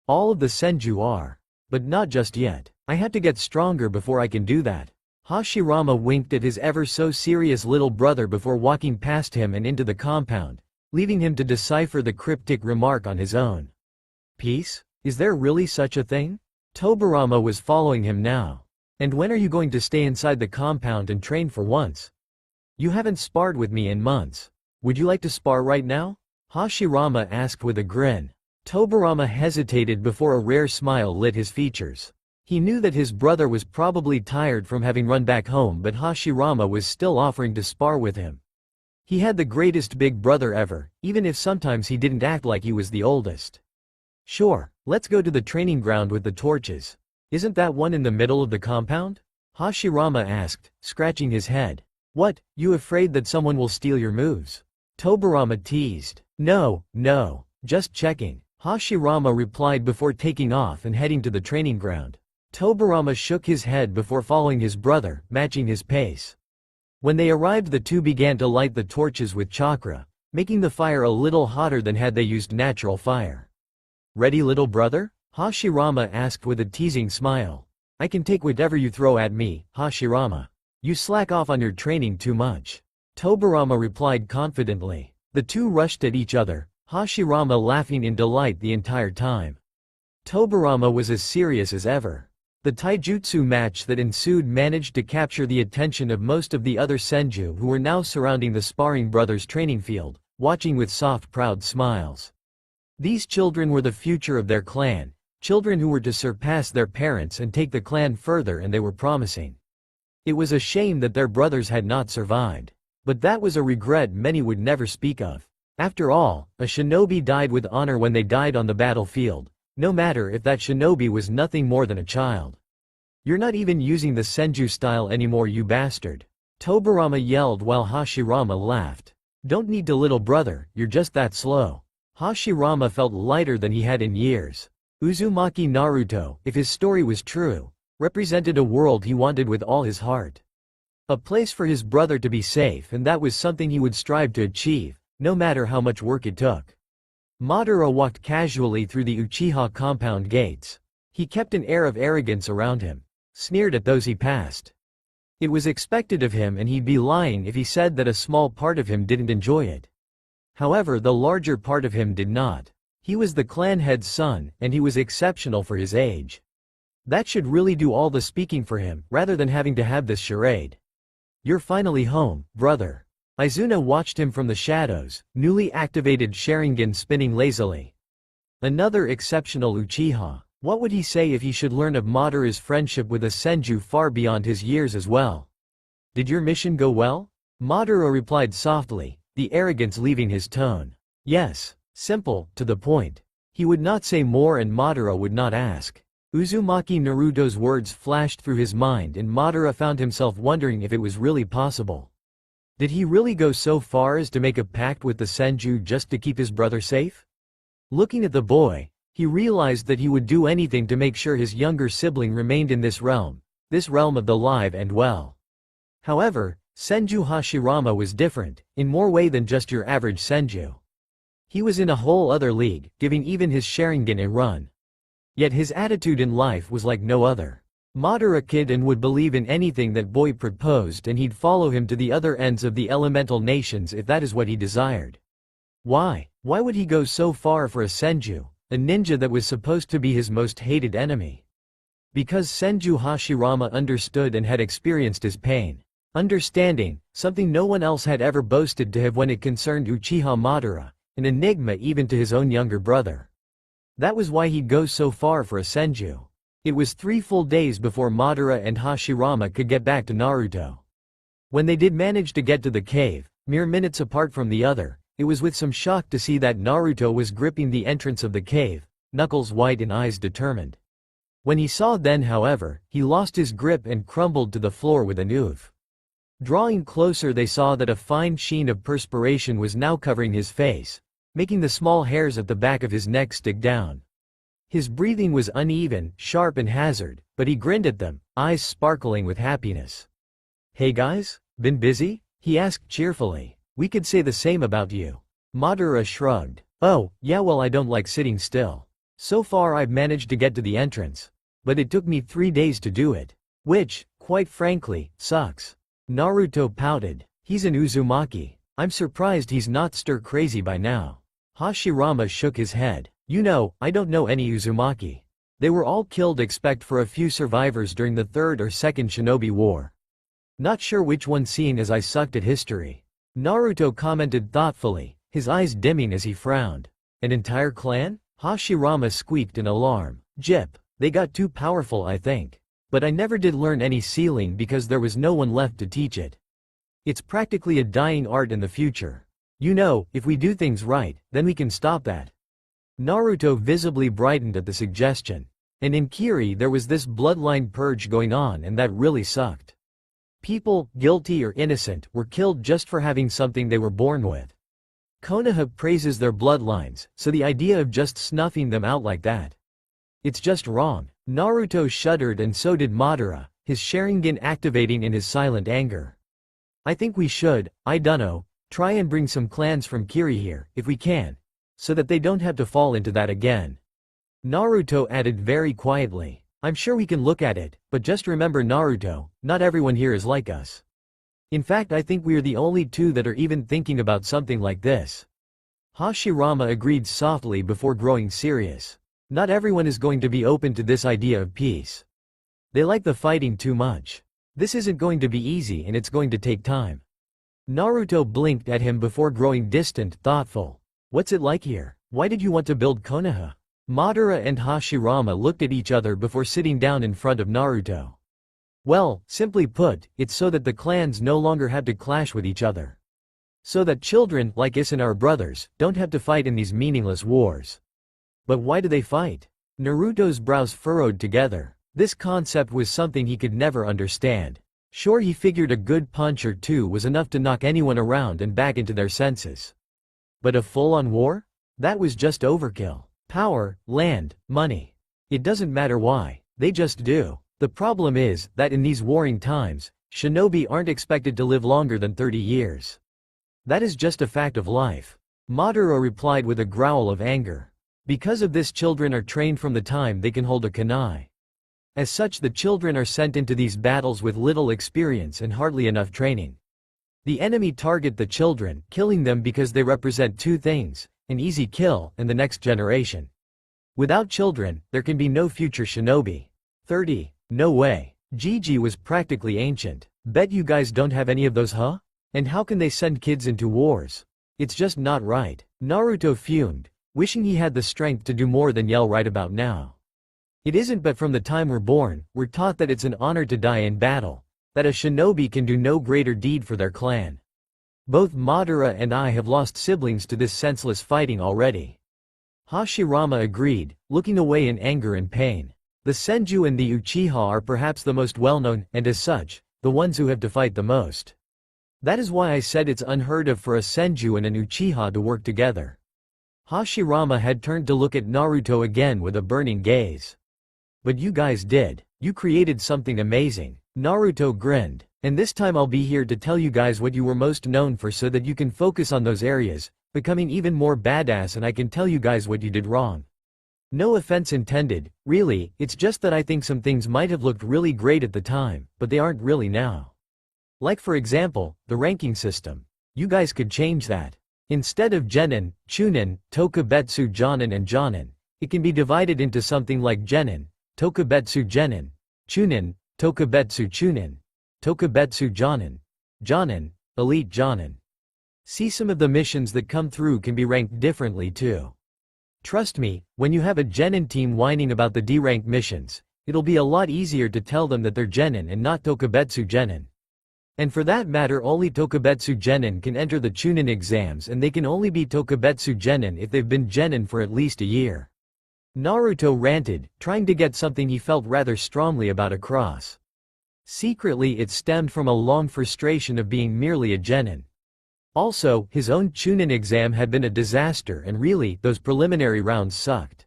Speaker 1: All of the senju are. But not just yet. I have to get stronger before I can do that. Hashirama winked at his ever so serious little brother before walking past him and into the compound, leaving him to decipher the cryptic remark on his own. Peace? Is there really such a thing? Tobirama was following him now. And when are you going to stay inside the compound and train for once? You haven't sparred with me in months. Would you like to spar right now? Hashirama asked with a grin. Tobirama hesitated before a rare smile lit his features. He knew that his brother was probably tired from having run back home, but Hashirama was still offering to spar with him. He had the greatest big brother ever, even if sometimes he didn't act like he was the oldest. Sure, let's go to the training ground with the torches. Isn't that one in the middle of the compound? Hashirama asked, scratching his head. What, you afraid that someone will steal your moves? Tobirama teased. No, just checking. Hashirama replied before taking off and heading to the training ground. Tobirama shook his head before following his brother, matching his pace. When they arrived, the two began to light the torches with chakra, making the fire a little hotter than had they used natural fire. Ready, little brother? Hashirama asked with a teasing smile. I can take whatever you throw at me, Hashirama. You slack off on your training too much. Tobirama replied confidently. The two rushed at each other, Hashirama laughing in delight the entire time. Tobirama was as serious as ever. The taijutsu match that ensued managed to capture the attention of most of the other senju who were now surrounding the sparring brothers' training field, watching with soft, proud smiles. These children were the future of their clan, children who were to surpass their parents and take the clan further, and they were promising. It was a shame that their brothers had not survived. But that was a regret many would never speak of. After all, a shinobi died with honor when they died on the battlefield, no matter if that shinobi was nothing more than a child. You're not even using the senju style anymore, you bastard. Tobirama yelled while Hashirama laughed. Don't need to, little brother, you're just that slow. Hashirama felt lighter than he had in years. Uzumaki Naruto, if his story was true, represented a world he wanted with all his heart. A place for his brother to be safe, and that was something he would strive to achieve, no matter how much work it took. Madara walked casually through the Uchiha compound gates. He kept an air of arrogance around him, sneered at those he passed. It was expected of him and he'd be lying if he said that a small part of him didn't enjoy it. However, the larger part of him did not. He was the clan head's son, and he was exceptional for his age. That should really do all the speaking for him, rather than having to have this charade. You're finally home, brother. Izuna watched him from the shadows, newly activated Sharingan spinning lazily. Another exceptional Uchiha. What would he say if he should learn of Madara's friendship with a Senju far beyond his years as well? Did your mission go well? Madara replied softly, the arrogance leaving his tone. Yes. Simple, to the point. He would not say more and Madara would not ask. Uzumaki Naruto's words flashed through his mind and Madara found himself wondering if it was really possible. Did he really go so far as to make a pact with the Senju just to keep his brother safe? Looking at the boy, he realized that he would do anything to make sure his younger sibling remained in this realm of the live and well. However, Senju Hashirama was different, in more way than just your average Senju. He was in a whole other league, giving even his Sharingan a run. Yet his attitude in life was like no other. Madara kid and would believe in anything that boy proposed and he'd follow him to the other ends of the elemental nations if that is what he desired. Why? Why would he go so far for a Senju, a ninja that was supposed to be his most hated enemy? Because Senju Hashirama understood and had experienced his pain. Understanding, something no one else had ever boasted to have when it concerned Uchiha Madara, an enigma even to his own younger brother. That was why he'd go so far for a Senju. It was 3 full days before Madara and Hashirama could get back to Naruto. When they did manage to get to the cave, mere minutes apart from the other, it was with some shock to see that Naruto was gripping the entrance of the cave, knuckles white and eyes determined. When he saw then, however, he lost his grip and crumbled to the floor with an oof. Drawing closer they saw that a fine sheen of perspiration was now covering his face, making the small hairs at the back of his neck stick down. His breathing was uneven, sharp and hazard, but he grinned at them, eyes sparkling with happiness. Hey guys, been busy? He asked cheerfully. We could say the same about you. Madara shrugged. Oh, yeah, well, I don't like sitting still. So far I've managed to get to the entrance. But it took me 3 days to do it. Which, quite frankly, sucks. Naruto pouted. He's an Uzumaki. I'm surprised he's not stir-crazy by now. Hashirama shook his head. You know, I don't know any Uzumaki. They were all killed except for a few survivors during the 3rd or 2nd Shinobi War. Not sure which one seeing as I sucked at history. Naruto commented thoughtfully, his eyes dimming as he frowned. An entire clan? Hashirama squeaked in alarm. Jip, they got too powerful I think. But I never did learn any sealing because there was no one left to teach it. It's practically a dying art in the future. You know, if we do things right, then we can stop that. Naruto visibly brightened at the suggestion. And in Kiri there was this bloodline purge going on and that really sucked. People, guilty or innocent, were killed just for having something they were born with. Konoha praises their bloodlines, so the idea of just snuffing them out like that. It's just wrong. Naruto shuddered and so did Madara, his Sharingan activating in his silent anger. I think we should, I dunno, try and bring some clans from Kiri here, if we can, so that they don't have to fall into that again. Naruto added very quietly, I'm sure we can look at it, but just remember Naruto, not everyone here is like us. In fact I think we are the only 2 that are even thinking about something like this. Hashirama agreed softly before growing serious. Not everyone is going to be open to this idea of peace. They like the fighting too much. This isn't going to be easy and it's going to take time. Naruto blinked at him before growing distant, thoughtful. What's it like here? Why did you want to build Konoha? Madara and Hashirama looked at each other before sitting down in front of Naruto. Well, simply put, it's so that the clans no longer have to clash with each other. So that children, like us and our brothers, don't have to fight in these meaningless wars. But why do they fight? Naruto's brows furrowed together. This concept was something he could never understand. Sure, he figured a good punch or 2 was enough to knock anyone around and back into their senses. But a full-on war? That was just overkill. Power, land, money. It doesn't matter why, they just do. The problem is that in these warring times, shinobi aren't expected to live longer than 30 years. That is just a fact of life. Madara replied with a growl of anger. Because of this, children are trained from the time they can hold a kunai. As such, the children are sent into these battles with little experience and hardly enough training. The enemy target the children, killing them because they represent two things: an easy kill and the next generation. Without children, there can be no future shinobi. 30. No way. Gigi was practically ancient. Bet you guys don't have any of those, huh? And how can they send kids into wars? It's just not right. Naruto fumed, wishing he had the strength to do more than yell right about now. It isn't, but from the time we're born, we're taught that it's an honor to die in battle, that a shinobi can do no greater deed for their clan. Both Madara and I have lost siblings to this senseless fighting already. Hashirama agreed, looking away in anger and pain. The Senju and the Uchiha are perhaps the most well-known, and as such, the ones who have to fight the most. That is why I said it's unheard of for a Senju and an Uchiha to work together. Hashirama had turned to look at Naruto again with a burning gaze. But you guys did. You created something amazing. Naruto grinned. And this time I'll be here to tell you guys what you were most known for so that you can focus on those areas, becoming even more badass, and I can tell you guys what you did wrong. No offense intended, really, it's just that I think some things might have looked really great at the time, but they aren't really now. Like for example, the ranking system. You guys could change that. Instead of Genin, Chunin, Tokubetsu Jonin and Jonin, it can be divided into something like Genin, Tokubetsu Genin, Chunin, Tokubetsu Chunin, Tokubetsu Jonin, Jonin, Elite Jonin. See, some of the missions that come through can be ranked differently too. Trust me, when you have a Genin team whining about the D-rank missions, it'll be a lot easier to tell them that they're Genin and not Tokubetsu Genin. And for that matter, only Tokubetsu Genin can enter the Chunin exams, and they can only be Tokubetsu Genin if they've been Genin for at least a year. Naruto ranted, trying to get something he felt rather strongly about across. Secretly, it stemmed from a long frustration of being merely a Genin. Also, his own Chunin exam had been a disaster, and really, those preliminary rounds sucked.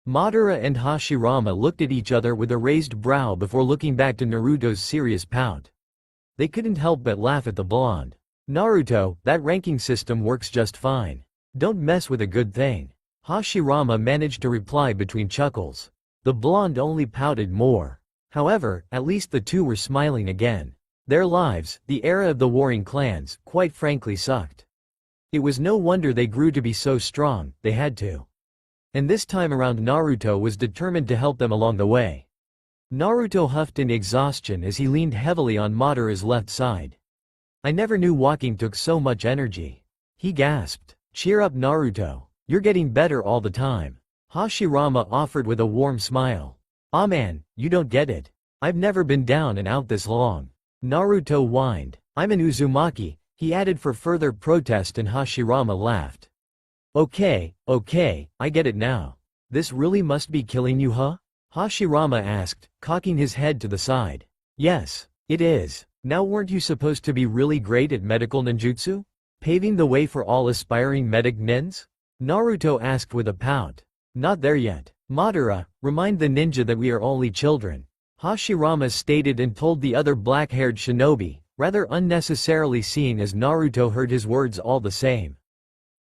Speaker 1: Madara and Hashirama looked at each other with a raised brow before looking back to Naruto's serious pout. They couldn't help but laugh at the blonde. Naruto, that ranking system works just fine. Don't mess with a good thing. Hashirama managed to reply between chuckles. The blonde only pouted more. However, at least the two were smiling again. Their lives, the era of the warring clans, quite frankly sucked. It was no wonder they grew to be so strong, they had to. And this time around Naruto was determined to help them along the way. Naruto huffed in exhaustion as he leaned heavily on Madara's left side. I never knew walking took so much energy. He gasped. Cheer up, Naruto. You're getting better all the time. Hashirama offered with a warm smile. Ah man, you don't get it. I've never been down and out this long. Naruto whined. I'm an Uzumaki, he added for further protest, and Hashirama laughed. Okay, I get it now. This really must be killing you, huh? Hashirama asked, cocking his head to the side. Yes, it is. Now, weren't you supposed to be really great at medical ninjutsu? Paving the way for all aspiring medic nins? Naruto asked with a pout. Not there yet. Madara, remind the ninja that we are only children. Hashirama stated and told the other black-haired shinobi, rather unnecessarily, seeing as Naruto heard his words all the same.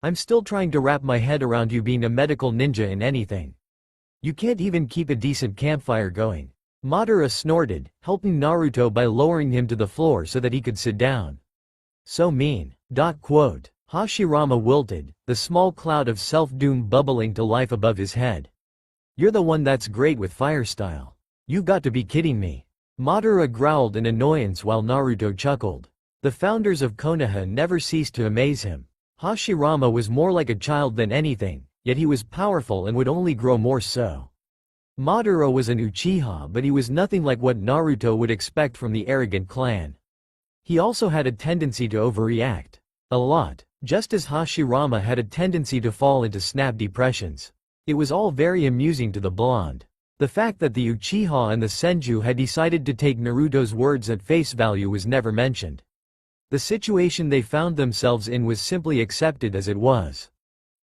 Speaker 1: I'm still trying to wrap my head around you being a medical ninja in anything. You can't even keep a decent campfire going. Madara snorted, helping Naruto by lowering him to the floor so that he could sit down. So mean. Hashirama wilted, the small cloud of self-doom bubbling to life above his head. You're the one that's great with fire style. You've got to be kidding me. Madara growled in annoyance while Naruto chuckled. The founders of Konoha never ceased to amaze him. Hashirama was more like a child than anything, yet he was powerful and would only grow more so. Madara was an Uchiha, but he was nothing like what Naruto would expect from the arrogant clan. He also had a tendency to overreact. A lot. Just as Hashirama had a tendency to fall into snap depressions. It was all very amusing to the blonde. The fact that the Uchiha and the Senju had decided to take Naruto's words at face value was never mentioned. The situation they found themselves in was simply accepted as it was.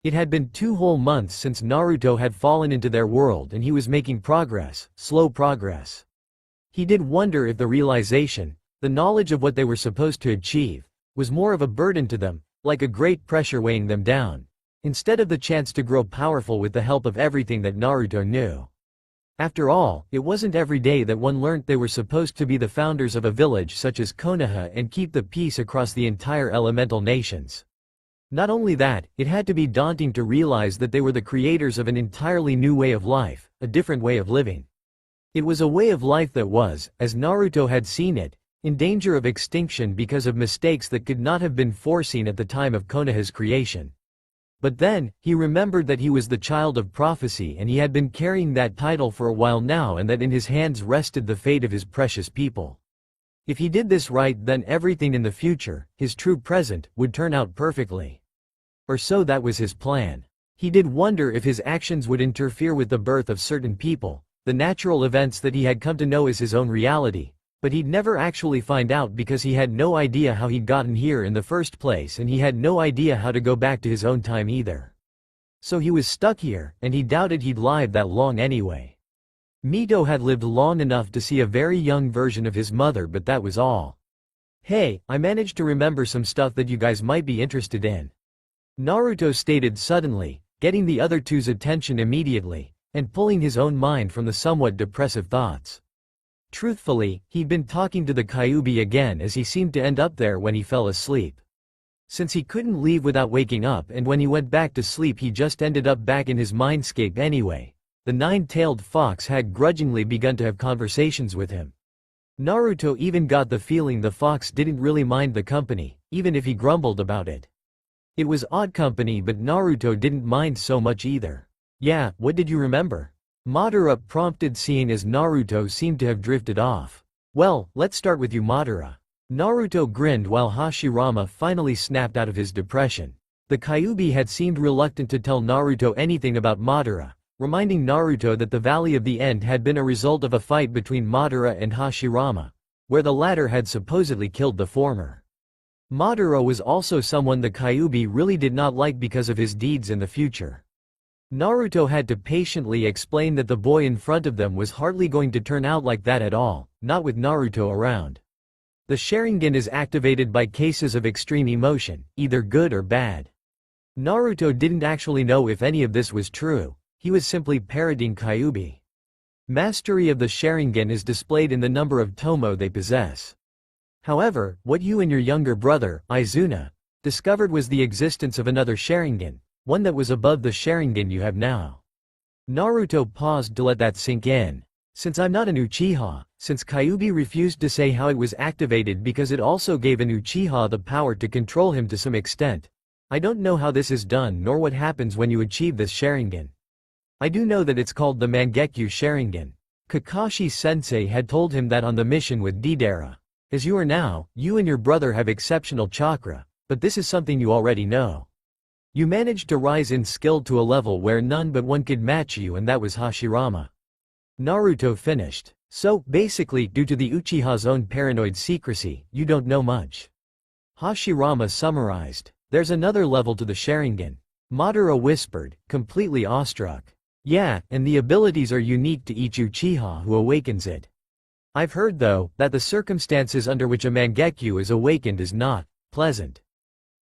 Speaker 1: It had been 2 whole months since Naruto had fallen into their world, and he was making progress, slow progress. He did wonder if the realization, the knowledge of what they were supposed to achieve, was more of a burden to them, like a great pressure weighing them down, instead of the chance to grow powerful with the help of everything that Naruto knew. After all, it wasn't every day that one learnt they were supposed to be the founders of a village such as Konoha and keep the peace across the entire elemental nations. Not only that, it had to be daunting to realize that they were the creators of an entirely new way of life, a different way of living. It was a way of life that was, as Naruto had seen it, in danger of extinction because of mistakes that could not have been foreseen at the time of Konoha's creation. But then, he remembered that he was the child of prophecy and he had been carrying that title for a while now, and that in his hands rested the fate of his precious people. If he did this right, then everything in the future, his true present, would turn out perfectly. Or so that was his plan. He did wonder if his actions would interfere with the birth of certain people, the natural events that he had come to know as his own reality. But he'd never actually find out because he had no idea how he'd gotten here in the first place, and he had no idea how to go back to his own time either. So he was stuck here, and he doubted he'd live that long anyway. Mito had lived long enough to see a very young version of his mother, but that was all. "Hey, I managed to remember some stuff that you guys might be interested in," Naruto stated suddenly, getting the other two's attention immediately, and pulling his own mind from the somewhat depressive thoughts. Truthfully, he'd been talking to the Kyuubi again, as he seemed to end up there when he fell asleep. Since he couldn't leave without waking up, and when he went back to sleep he just ended up back in his mindscape anyway, the nine-tailed fox had grudgingly begun to have conversations with him. Naruto even got the feeling the fox didn't really mind the company, even if he grumbled about it. It was odd company, but Naruto didn't mind so much either. "Yeah, what did you remember?" Madara prompted, seeing as Naruto seemed to have drifted off. "Well, let's start with you, Madara." Naruto grinned while Hashirama finally snapped out of his depression. The Kyuubi had seemed reluctant to tell Naruto anything about Madara, reminding Naruto that the Valley of the End had been a result of a fight between Madara and Hashirama, where the latter had supposedly killed the former. Madara was also someone the Kyuubi really did not like because of his deeds in the future. Naruto had to patiently explain that the boy in front of them was hardly going to turn out like that at all, not with Naruto around. The Sharingan is activated by cases of extreme emotion, either good or bad. Naruto didn't actually know if any of this was true, he was simply parroting Kyuubi. Mastery of the Sharingan is displayed in the number of tomo they possess. However, what you and your younger brother, Izuna, discovered was the existence of another Sharingan, one that was above the Sharingan you have now. Naruto paused to let that sink in. Since I'm not an Uchiha, since Kyuubi refused to say how it was activated because it also gave an Uchiha the power to control him to some extent, I don't know how this is done nor what happens when you achieve this Sharingan. I do know that it's called the Mangekyo Sharingan. Kakashi-sensei had told him that on the mission with Deidara. As you are now, you and your brother have exceptional chakra, but this is something you already know. You managed to rise in skill to a level where none but one could match you, and that was Hashirama. Naruto finished. So, basically, due to the Uchiha's own paranoid secrecy, you don't know much. Hashirama summarized. There's another level to the Sharingan. Madara whispered, completely awestruck. Yeah, and the abilities are unique to each Uchiha who awakens it. I've heard though, that the circumstances under which a Mangekyo is awakened is not pleasant.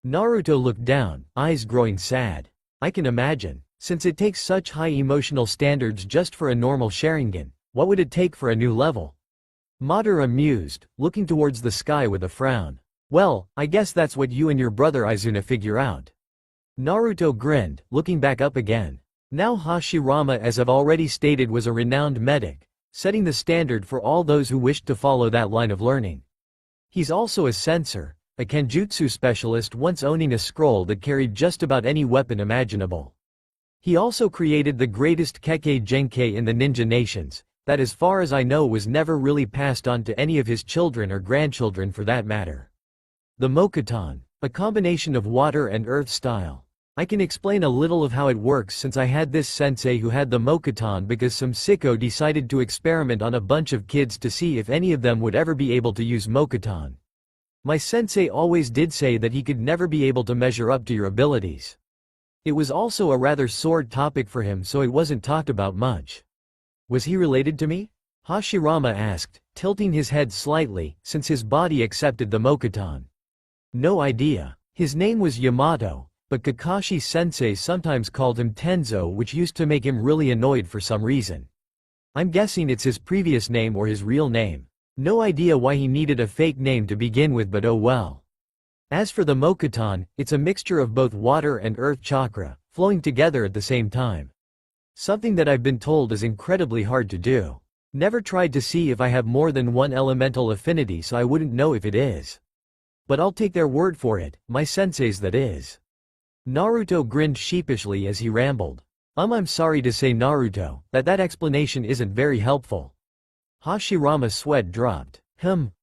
Speaker 1: Naruto looked down, eyes growing sad. I can imagine. Since it takes such high emotional standards just for a normal Sharingan, what would it take for a new level? Madara mused, looking towards the sky with a frown. Well, I guess that's what you and your brother Izuna figure out. Naruto grinned, looking back up again. Now Hashirama, as I've already stated, was a renowned medic, setting the standard for all those who wished to follow that line of learning. He's also a censor, a Kenjutsu specialist, once owning a scroll that carried just about any weapon imaginable. He also created the greatest Kekkei Genkei in the ninja nations, that as far as I know was never really passed on to any of his children or grandchildren for that matter. The Mokuton, a combination of water and earth style. I can explain a little of how it works since I had this sensei who had the Mokuton because some sicko decided to experiment on a bunch of kids to see if any of them would ever be able to use Mokuton. My sensei always did say that he could never be able to measure up to your abilities. It was also a rather sore topic for him, so it wasn't talked about much. Was he related to me? Hashirama asked, tilting his head slightly, since his body accepted the Mokuton. No idea. His name was Yamato, but Kakashi-sensei sometimes called him Tenzo, which used to make him really annoyed for some reason. I'm guessing it's his previous name or his real name. No idea why he needed a fake name to begin with, but oh well. As for the Mokuton, it's a mixture of both water and earth chakra, flowing together at the same time. Something that I've been told is incredibly hard to do. Never tried to see if I have more than one elemental affinity, so I wouldn't know if it is. But I'll take their word for it, my sensei's that is. Naruto grinned sheepishly as he rambled. I'm sorry to say, Naruto, that explanation isn't very helpful. Hashirama's sweat dropped.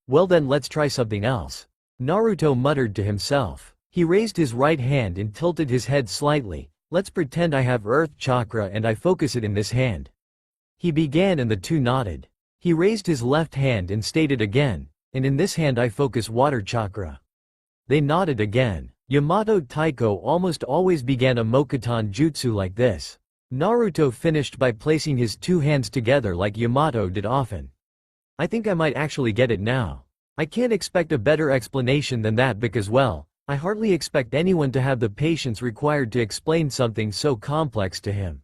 Speaker 1: Well then let's try something else. Naruto muttered to himself. He raised his right hand and tilted his head slightly. Let's pretend I have earth chakra and I focus it in this hand. He began and the two nodded. He raised his left hand and stated again, and in this hand I focus water chakra. They nodded again. Yamato Taiko almost always began a Mokuton jutsu like this. Naruto finished by placing his two hands together like Yamato did often. I think I might actually get it now. I can't expect a better explanation than that because, well, I hardly expect anyone to have the patience required to explain something so complex to him.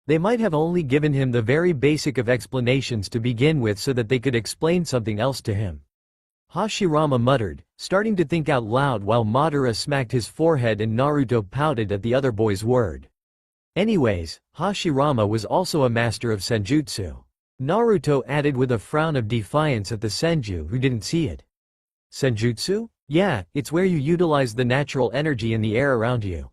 Speaker 1: They might have only given him the very basic of explanations to begin with so that they could explain something else to him. Hashirama muttered, starting to think out loud while Madara smacked his forehead and Naruto pouted at the other boy's word. Anyways, Hashirama was also a master of senjutsu. Naruto added with a frown of defiance at the senju who didn't see it. Senjutsu? Yeah, it's where you utilize the natural energy in the air around you.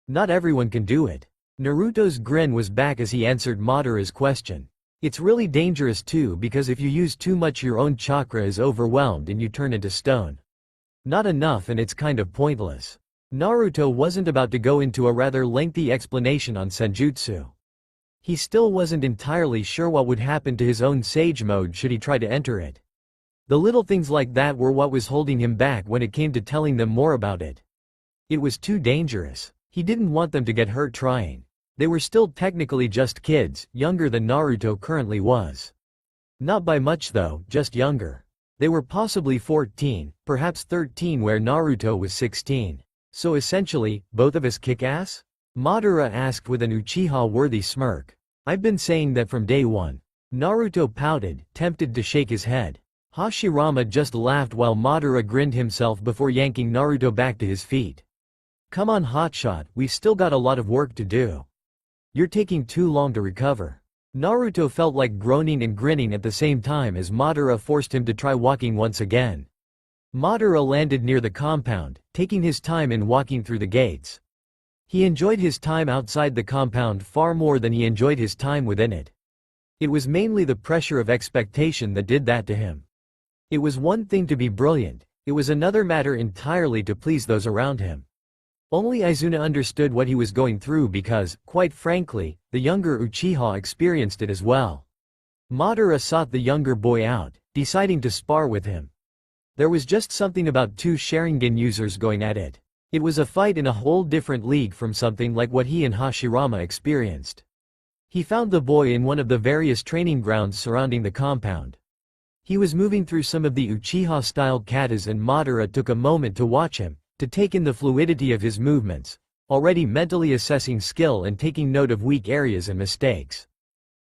Speaker 1: Not everyone can do it. Naruto's grin was back as he answered Madara's question. It's really dangerous too because if you use too much your own chakra is overwhelmed and you turn into stone. Not enough and it's kind of pointless. Naruto wasn't about to go into a rather lengthy explanation on senjutsu. He still wasn't entirely sure what would happen to his own sage mode should he try to enter it. The little things like that were what was holding him back when it came to telling them more about it. It was too dangerous. He didn't want them to get hurt trying. They were still technically just kids, younger than Naruto currently was. Not by much though, just younger. They were possibly 14, perhaps 13 where Naruto was 16. So essentially, both of us kick ass? Madara asked with an Uchiha-worthy smirk. I've been saying that from day one. Naruto pouted, tempted to shake his head. Hashirama just laughed while Madara grinned himself before yanking Naruto back to his feet. Come on hotshot, we've still got a lot of work to do. You're taking too long to recover. Naruto felt like groaning and grinning at the same time as Madara forced him to try walking once again. Madara landed near the compound, taking his time in walking through the gates. He enjoyed his time outside the compound far more than he enjoyed his time within it. It was mainly the pressure of expectation that did that to him. It was one thing to be brilliant, it was another matter entirely to please those around him. Only Izuna understood what he was going through because, quite frankly, the younger Uchiha experienced it as well. Madara sought the younger boy out, deciding to spar with him. There was just something about two Sharingan users going at it. It was a fight in a whole different league from something like what he and Hashirama experienced. He found the boy in one of the various training grounds surrounding the compound. He was moving through some of the Uchiha-style katas and Madara took a moment to watch him, to take in the fluidity of his movements, already mentally assessing skill and taking note of weak areas and mistakes.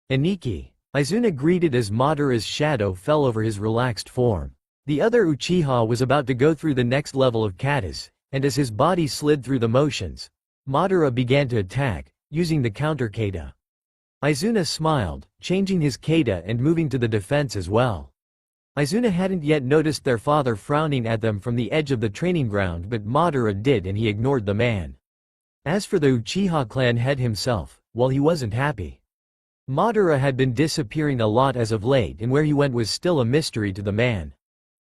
Speaker 1: Aniki, Izuna greeted as Madara's shadow fell over his relaxed form. The other Uchiha was about to go through the next level of katas, and as his body slid through the motions, Madara began to attack, using the counter kata. Izuna smiled, changing his kata and moving to the defense as well. Izuna hadn't yet noticed their father frowning at them from the edge of the training ground, but Madara did and he ignored the man. As for the Uchiha clan head himself, well, he wasn't happy. Madara had been disappearing a lot as of late and where he went was still a mystery to the man.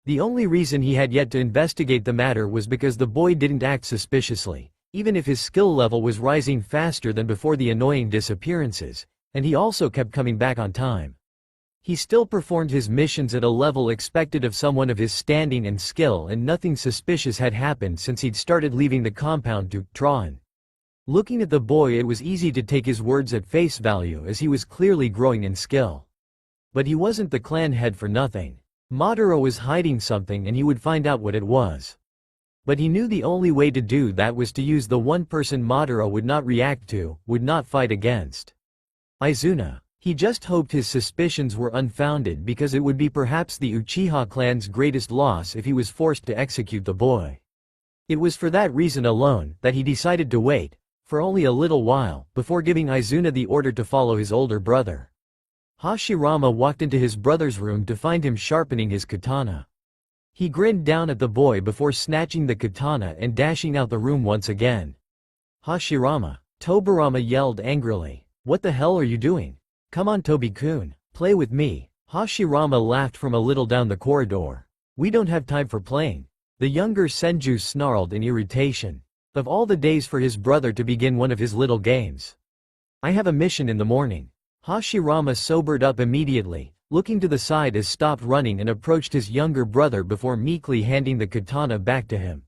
Speaker 1: The only reason he had yet to investigate the matter was because the boy didn't act suspiciously, even if his skill level was rising faster than before the annoying disappearances, and he also kept coming back on time. He still performed his missions at a level expected of someone of his standing and skill, and nothing suspicious had happened since he'd started leaving the compound to Traun. Looking at the boy, it was easy to take his words at face value as he was clearly growing in skill. But he wasn't the clan head for nothing. Madara was hiding something and he would find out what it was. But he knew the only way to do that was to use the one person Madara would not react to, would not fight against. Izuna. He just hoped his suspicions were unfounded because it would be perhaps the Uchiha clan's greatest loss if he was forced to execute the boy. It was for that reason alone that he decided to wait, for only a little while, before giving Izuna the order to follow his older brother. Hashirama walked into his brother's room to find him sharpening his katana. He grinned down at the boy before snatching the katana and dashing out the room once again. Hashirama! Tobirama yelled angrily. What the hell are you doing? Come on Tobi-kun, play with me. Hashirama laughed from a little down the corridor. We don't have time for playing. The younger Senju snarled in irritation. Of all the days for his brother to begin one of his little games. I have a mission in the morning. Hashirama sobered up immediately, looking to the side as stopped running and approached his younger brother before meekly handing the katana back to him.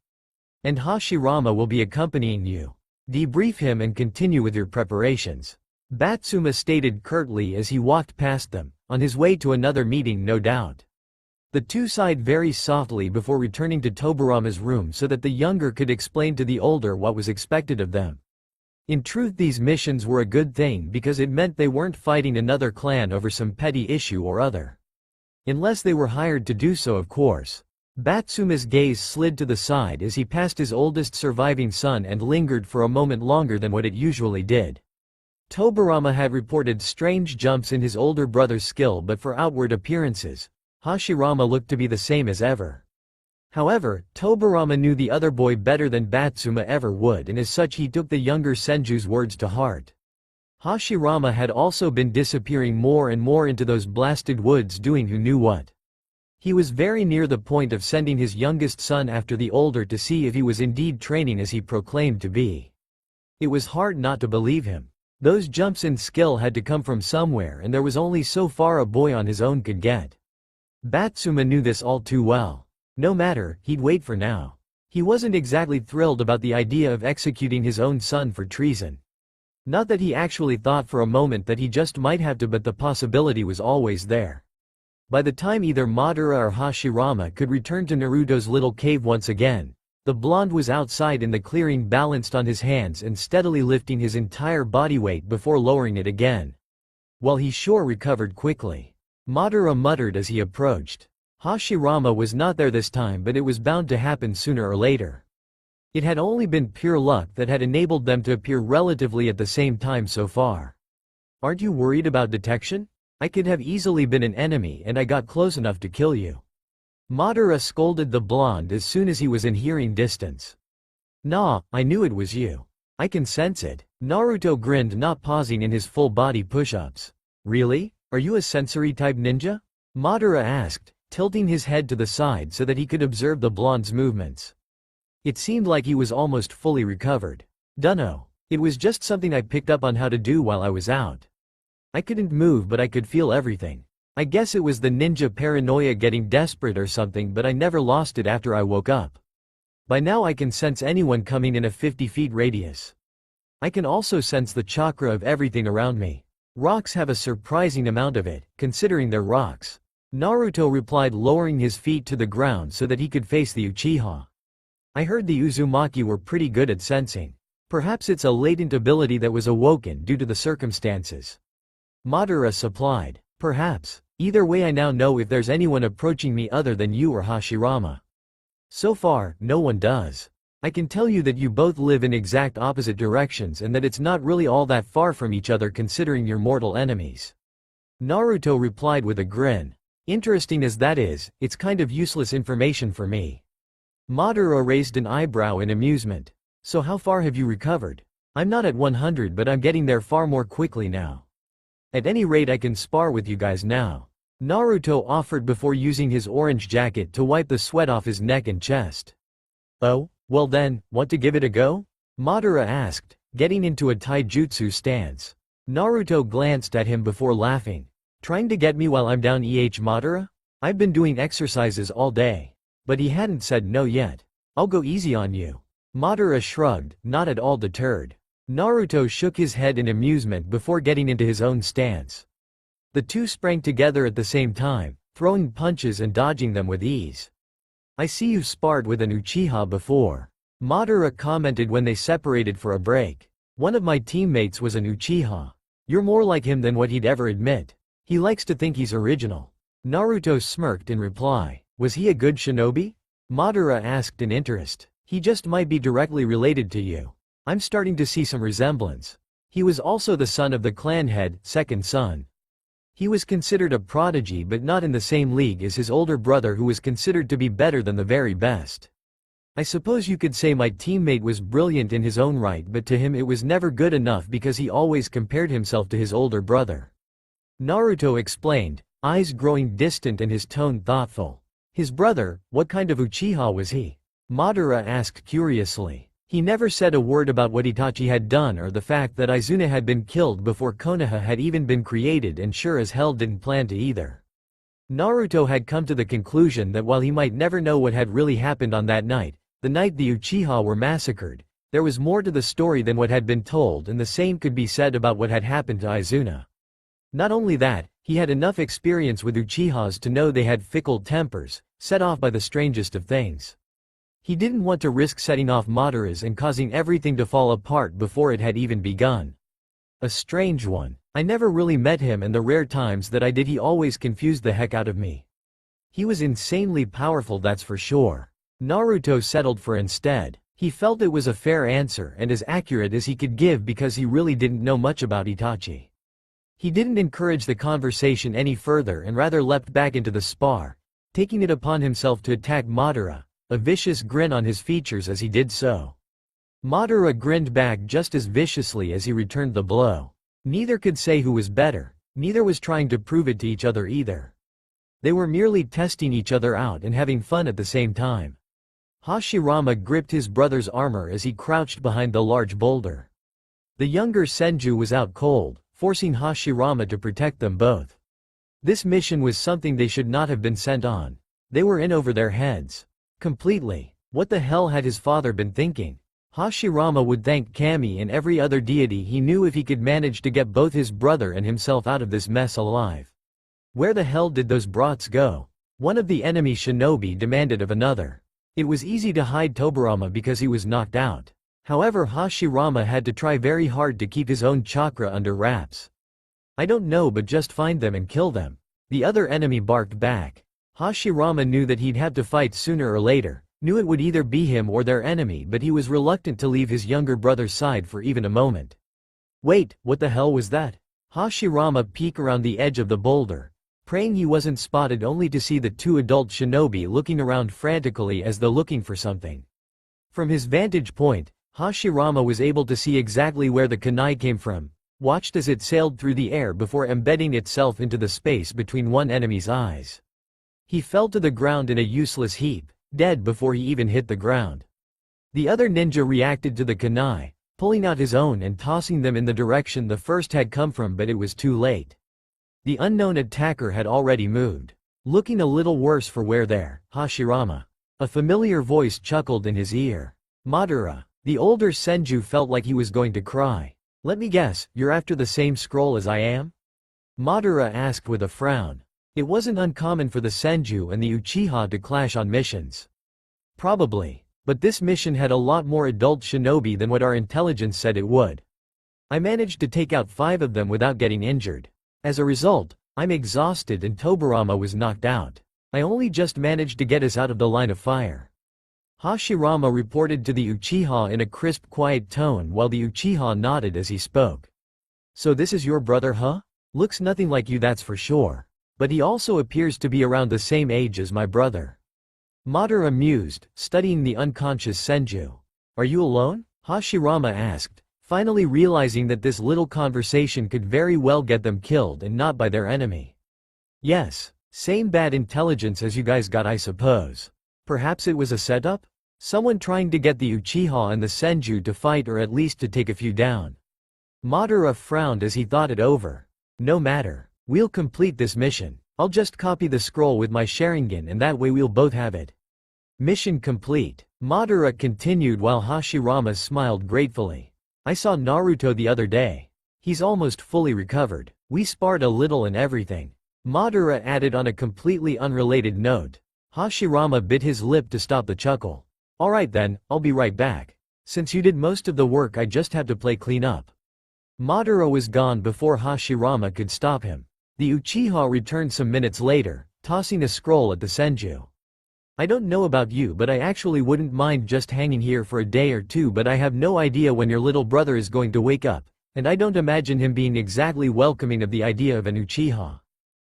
Speaker 1: And Hashirama will be accompanying you. Debrief him and continue with your preparations. Batsuma stated curtly as he walked past them, on his way to another meeting no doubt. The two sighed very softly before returning to Tobirama's room so that the younger could explain to the older what was expected of them. In truth, these missions were a good thing because it meant they weren't fighting another clan over some petty issue or other. Unless they were hired to do so, of course. Batsuma's gaze slid to the side as he passed his oldest surviving son and lingered for a moment longer than what it usually did. Tobirama had reported strange jumps in his older brother's skill, but for outward appearances, Hashirama looked to be the same as ever. However, Tobirama knew the other boy better than Batsuma ever would, and as such he took the younger Senju's words to heart. Hashirama had also been disappearing more and more into those blasted woods doing who knew what. He was very near the point of sending his youngest son after the older to see if he was indeed training as he proclaimed to be. It was hard not to believe him. Those jumps in skill had to come from somewhere, and there was only so far a boy on his own could get. Batsuma knew this all too well. No matter, he'd wait for now. He wasn't exactly thrilled about the idea of executing his own son for treason. Not that he actually thought for a moment that he just might have to, but the possibility was always there. By the time either Madara or Hashirama could return to Naruto's little cave once again, the blonde was outside in the clearing, balanced on his hands and steadily lifting his entire body weight before lowering it again. Well, he sure recovered quickly. Madara muttered as he approached. Hashirama was not there this time, but it was bound to happen sooner or later. It had only been pure luck that had enabled them to appear relatively at the same time so far. Aren't you worried about detection? I could have easily been an enemy and I got close enough to kill you. Madara scolded the blonde as soon as he was in hearing distance. Nah, I knew it was you. I can sense it. Naruto grinned, not pausing in his full body push-ups. Really? Are you a sensory-type ninja? Madara asked, tilting his head to the side so that he could observe the blonde's movements. It seemed like he was almost fully recovered. Dunno. It was just something I picked up on how to do while I was out. I couldn't move, but I could feel everything. I guess it was the ninja paranoia getting desperate or something, but I never lost it after I woke up. By now I can sense anyone coming in a 50 feet radius. I can also sense the chakra of everything around me. Rocks have a surprising amount of it, considering they're rocks. Naruto replied, lowering his feet to the ground so that he could face the Uchiha. I heard the Uzumaki were pretty good at sensing. Perhaps it's a latent ability that was awoken due to the circumstances. Madara supplied. Perhaps. Either way, I now know if there's anyone approaching me other than you or Hashirama. So far, no one does. I can tell you that you both live in exact opposite directions and that it's not really all that far from each other considering you're mortal enemies. Naruto replied with a grin. Interesting as that is, it's kind of useless information for me. Madara raised an eyebrow in amusement. So how far have you recovered? I'm not at 100, but I'm getting there far more quickly now. At any rate, I can spar with you guys now. Naruto offered before using his orange jacket to wipe the sweat off his neck and chest. Oh, well then, want to give it a go? Madara asked, getting into a taijutsu stance. Naruto glanced at him before laughing. Trying to get me while I'm down, Madara? I've been doing exercises all day. But he hadn't said no yet. I'll go easy on you. Madara shrugged, not at all deterred. Naruto shook his head in amusement before getting into his own stance. The two sprang together at the same time, throwing punches and dodging them with ease. I see you've sparred with an Uchiha before. Madara commented when they separated for a break. One of my teammates was an Uchiha. You're more like him than what he'd ever admit. He likes to think he's original. Naruto smirked in reply. Was he a good shinobi? Madara asked in interest. He just might be directly related to you. I'm starting to see some resemblance. He was also the son of the clan head, second son. He was considered a prodigy but not in the same league as his older brother who was considered to be better than the very best. I suppose you could say my teammate was brilliant in his own right, but to him it was never good enough because he always compared himself to his older brother. Naruto explained, eyes growing distant and his tone thoughtful. His brother, what kind of Uchiha was he? Madara asked curiously. He never said a word about what Itachi had done or the fact that Izuna had been killed before Konoha had even been created, and sure as hell didn't plan to either. Naruto had come to the conclusion that while he might never know what had really happened on that night, the night the Uchiha were massacred, there was more to the story than what had been told, and the same could be said about what had happened to Izuna. Not only that, he had enough experience with Uchihas to know they had fickle tempers, set off by the strangest of things. He didn't want to risk setting off Madara's and causing everything to fall apart before it had even begun. A strange one. I never really met him, and the rare times that I did he always confused the heck out of me. He was insanely powerful, that's for sure. Naruto settled for instead. He felt it was a fair answer and as accurate as he could give because he really didn't know much about Itachi. He didn't encourage the conversation any further and rather leapt back into the spar, taking it upon himself to attack Madara, a vicious grin on his features as he did so. Madara grinned back just as viciously as he returned the blow. Neither could say who was better, neither was trying to prove it to each other either. They were merely testing each other out and having fun at the same time. Hashirama gripped his brother's armor as he crouched behind the large boulder. The younger Senju was out cold, forcing Hashirama to protect them both. This mission was something they should not have been sent on. They were in over their heads. Completely. What the hell had his father been thinking? Hashirama would thank Kami and every other deity he knew if he could manage to get both his brother and himself out of this mess alive. Where the hell did those brats go? One of the enemy shinobi demanded of another. It was easy to hide Tobirama because he was knocked out. However, Hashirama had to try very hard to keep his own chakra under wraps. I don't know, but just find them and kill them. The other enemy barked back. Hashirama knew that he'd have to fight sooner or later, knew it would either be him or their enemy, but he was reluctant to leave his younger brother's side for even a moment. Wait, what the hell was that? Hashirama peeked around the edge of the boulder, praying he wasn't spotted, only to see the two adult shinobi looking around frantically as though looking for something. From his vantage point, Hashirama was able to see exactly where the kunai came from, watched as it sailed through the air before embedding itself into the space between one enemy's eyes. He fell to the ground in a useless heap, dead before he even hit the ground. The other ninja reacted to the kunai, pulling out his own and tossing them in the direction the first had come from, but it was too late. The unknown attacker had already moved. Looking a little worse for wear there, Hashirama. A familiar voice chuckled in his ear. Madara. The older Senju felt like he was going to cry. Let me guess, you're after the same scroll as I am? Madara asked with a frown. It wasn't uncommon for the Senju and the Uchiha to clash on missions. Probably. But this mission had a lot more adult shinobi than what our intelligence said it would. I managed to take out 5 of them without getting injured. As a result, I'm exhausted and Tobirama was knocked out. I only just managed to get us out of the line of fire. Hashirama reported to the Uchiha in a crisp, quiet tone while the Uchiha nodded as he spoke. So this is your brother, huh? Looks nothing like you, that's for sure. But he also appears to be around the same age as my brother. Madara mused, studying the unconscious Senju. Are you alone? Hashirama asked, finally realizing that this little conversation could very well get them killed and not by their enemy. Yes, same bad intelligence as you guys got, I suppose. Perhaps it was a setup? Someone trying to get the Uchiha and the Senju to fight, or at least to take a few down. Madara frowned as he thought it over. No matter. We'll complete this mission. I'll just copy the scroll with my Sharingan and that way we'll both have it. Mission complete. Madara continued while Hashirama smiled gratefully. I saw Naruto the other day. He's almost fully recovered. We sparred a little and everything. Madara added on a completely unrelated note. Hashirama bit his lip to stop the chuckle. Alright then, I'll be right back. Since you did most of the work I just have to play clean up. Madara was gone before Hashirama could stop him. The Uchiha returned some minutes later, tossing a scroll at the Senju. I don't know about you but I actually wouldn't mind just hanging here for a day or two, but I have no idea when your little brother is going to wake up, and I don't imagine him being exactly welcoming of the idea of an Uchiha.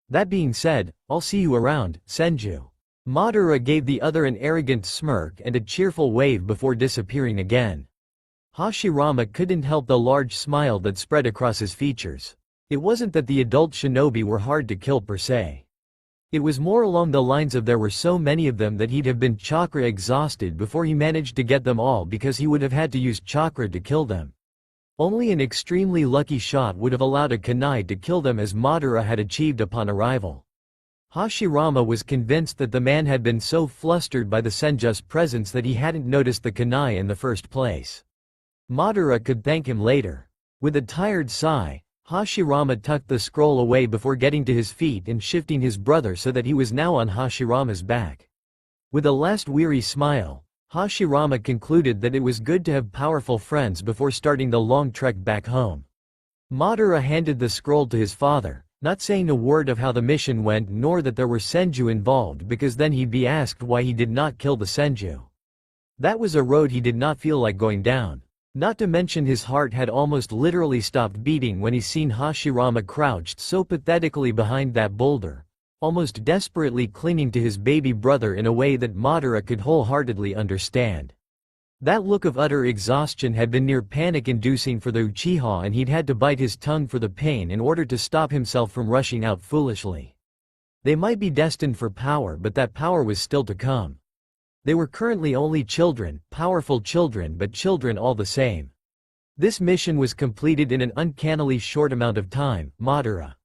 Speaker 1: That being said, I'll see you around, Senju. Madara gave the other an arrogant smirk and a cheerful wave before disappearing again. Hashirama couldn't help the large smile that spread across his features. It wasn't that the adult shinobi were hard to kill per se. It was more along the lines of there were so many of them that he'd have been chakra exhausted before he managed to get them all, because he would have had to use chakra to kill them. Only an extremely lucky shot would have allowed a kunai to kill them, as Madara had achieved upon arrival. Hashirama was convinced that the man had been so flustered by the Senju's presence that he hadn't noticed the kunai in the first place. Madara could thank him later. With a tired sigh, Hashirama tucked the scroll away before getting to his feet and shifting his brother so that he was now on Hashirama's back. With a last weary smile, Hashirama concluded that it was good to have powerful friends before starting the long trek back home. Madara handed the scroll to his father, not saying a word of how the mission went nor that there were Senju involved, because then he'd be asked why he did not kill the Senju. That was a road he did not feel like going down. Not to mention his heart had almost literally stopped beating when he seen Hashirama crouched so pathetically behind that boulder, almost desperately clinging to his baby brother in a way that Madara could wholeheartedly understand. That look of utter exhaustion had been near panic-inducing for the Uchiha, and he'd had to bite his tongue for the pain in order to stop himself from rushing out foolishly. They might be destined for power, but that power was still to come. They were currently only children, powerful children, but children all the same. This mission was completed in an uncannily short amount of time, Madara.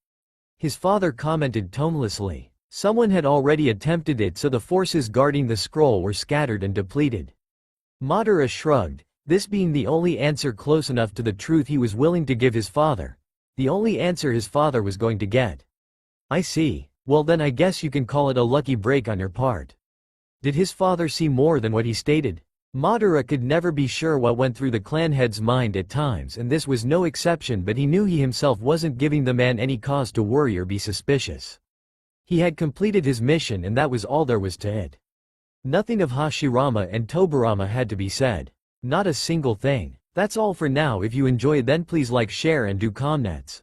Speaker 1: His father commented tonelessly. Someone had already attempted it, so the forces guarding the scroll were scattered and depleted. Madara shrugged, this being the only answer close enough to the truth he was willing to give his father. The only answer his father was going to get. I see. Well then I guess you can call it a lucky break on your part. Did his father see more than what he stated? Madara could never be sure what went through the clan head's mind at times, and this was no exception, but he knew he himself wasn't giving the man any cause to worry or be suspicious. He had completed his mission and that was all there was to it. Nothing of Hashirama and Tobirama had to be said. Not a single thing. That's all for now. If you enjoyed, then please like, share and do comments.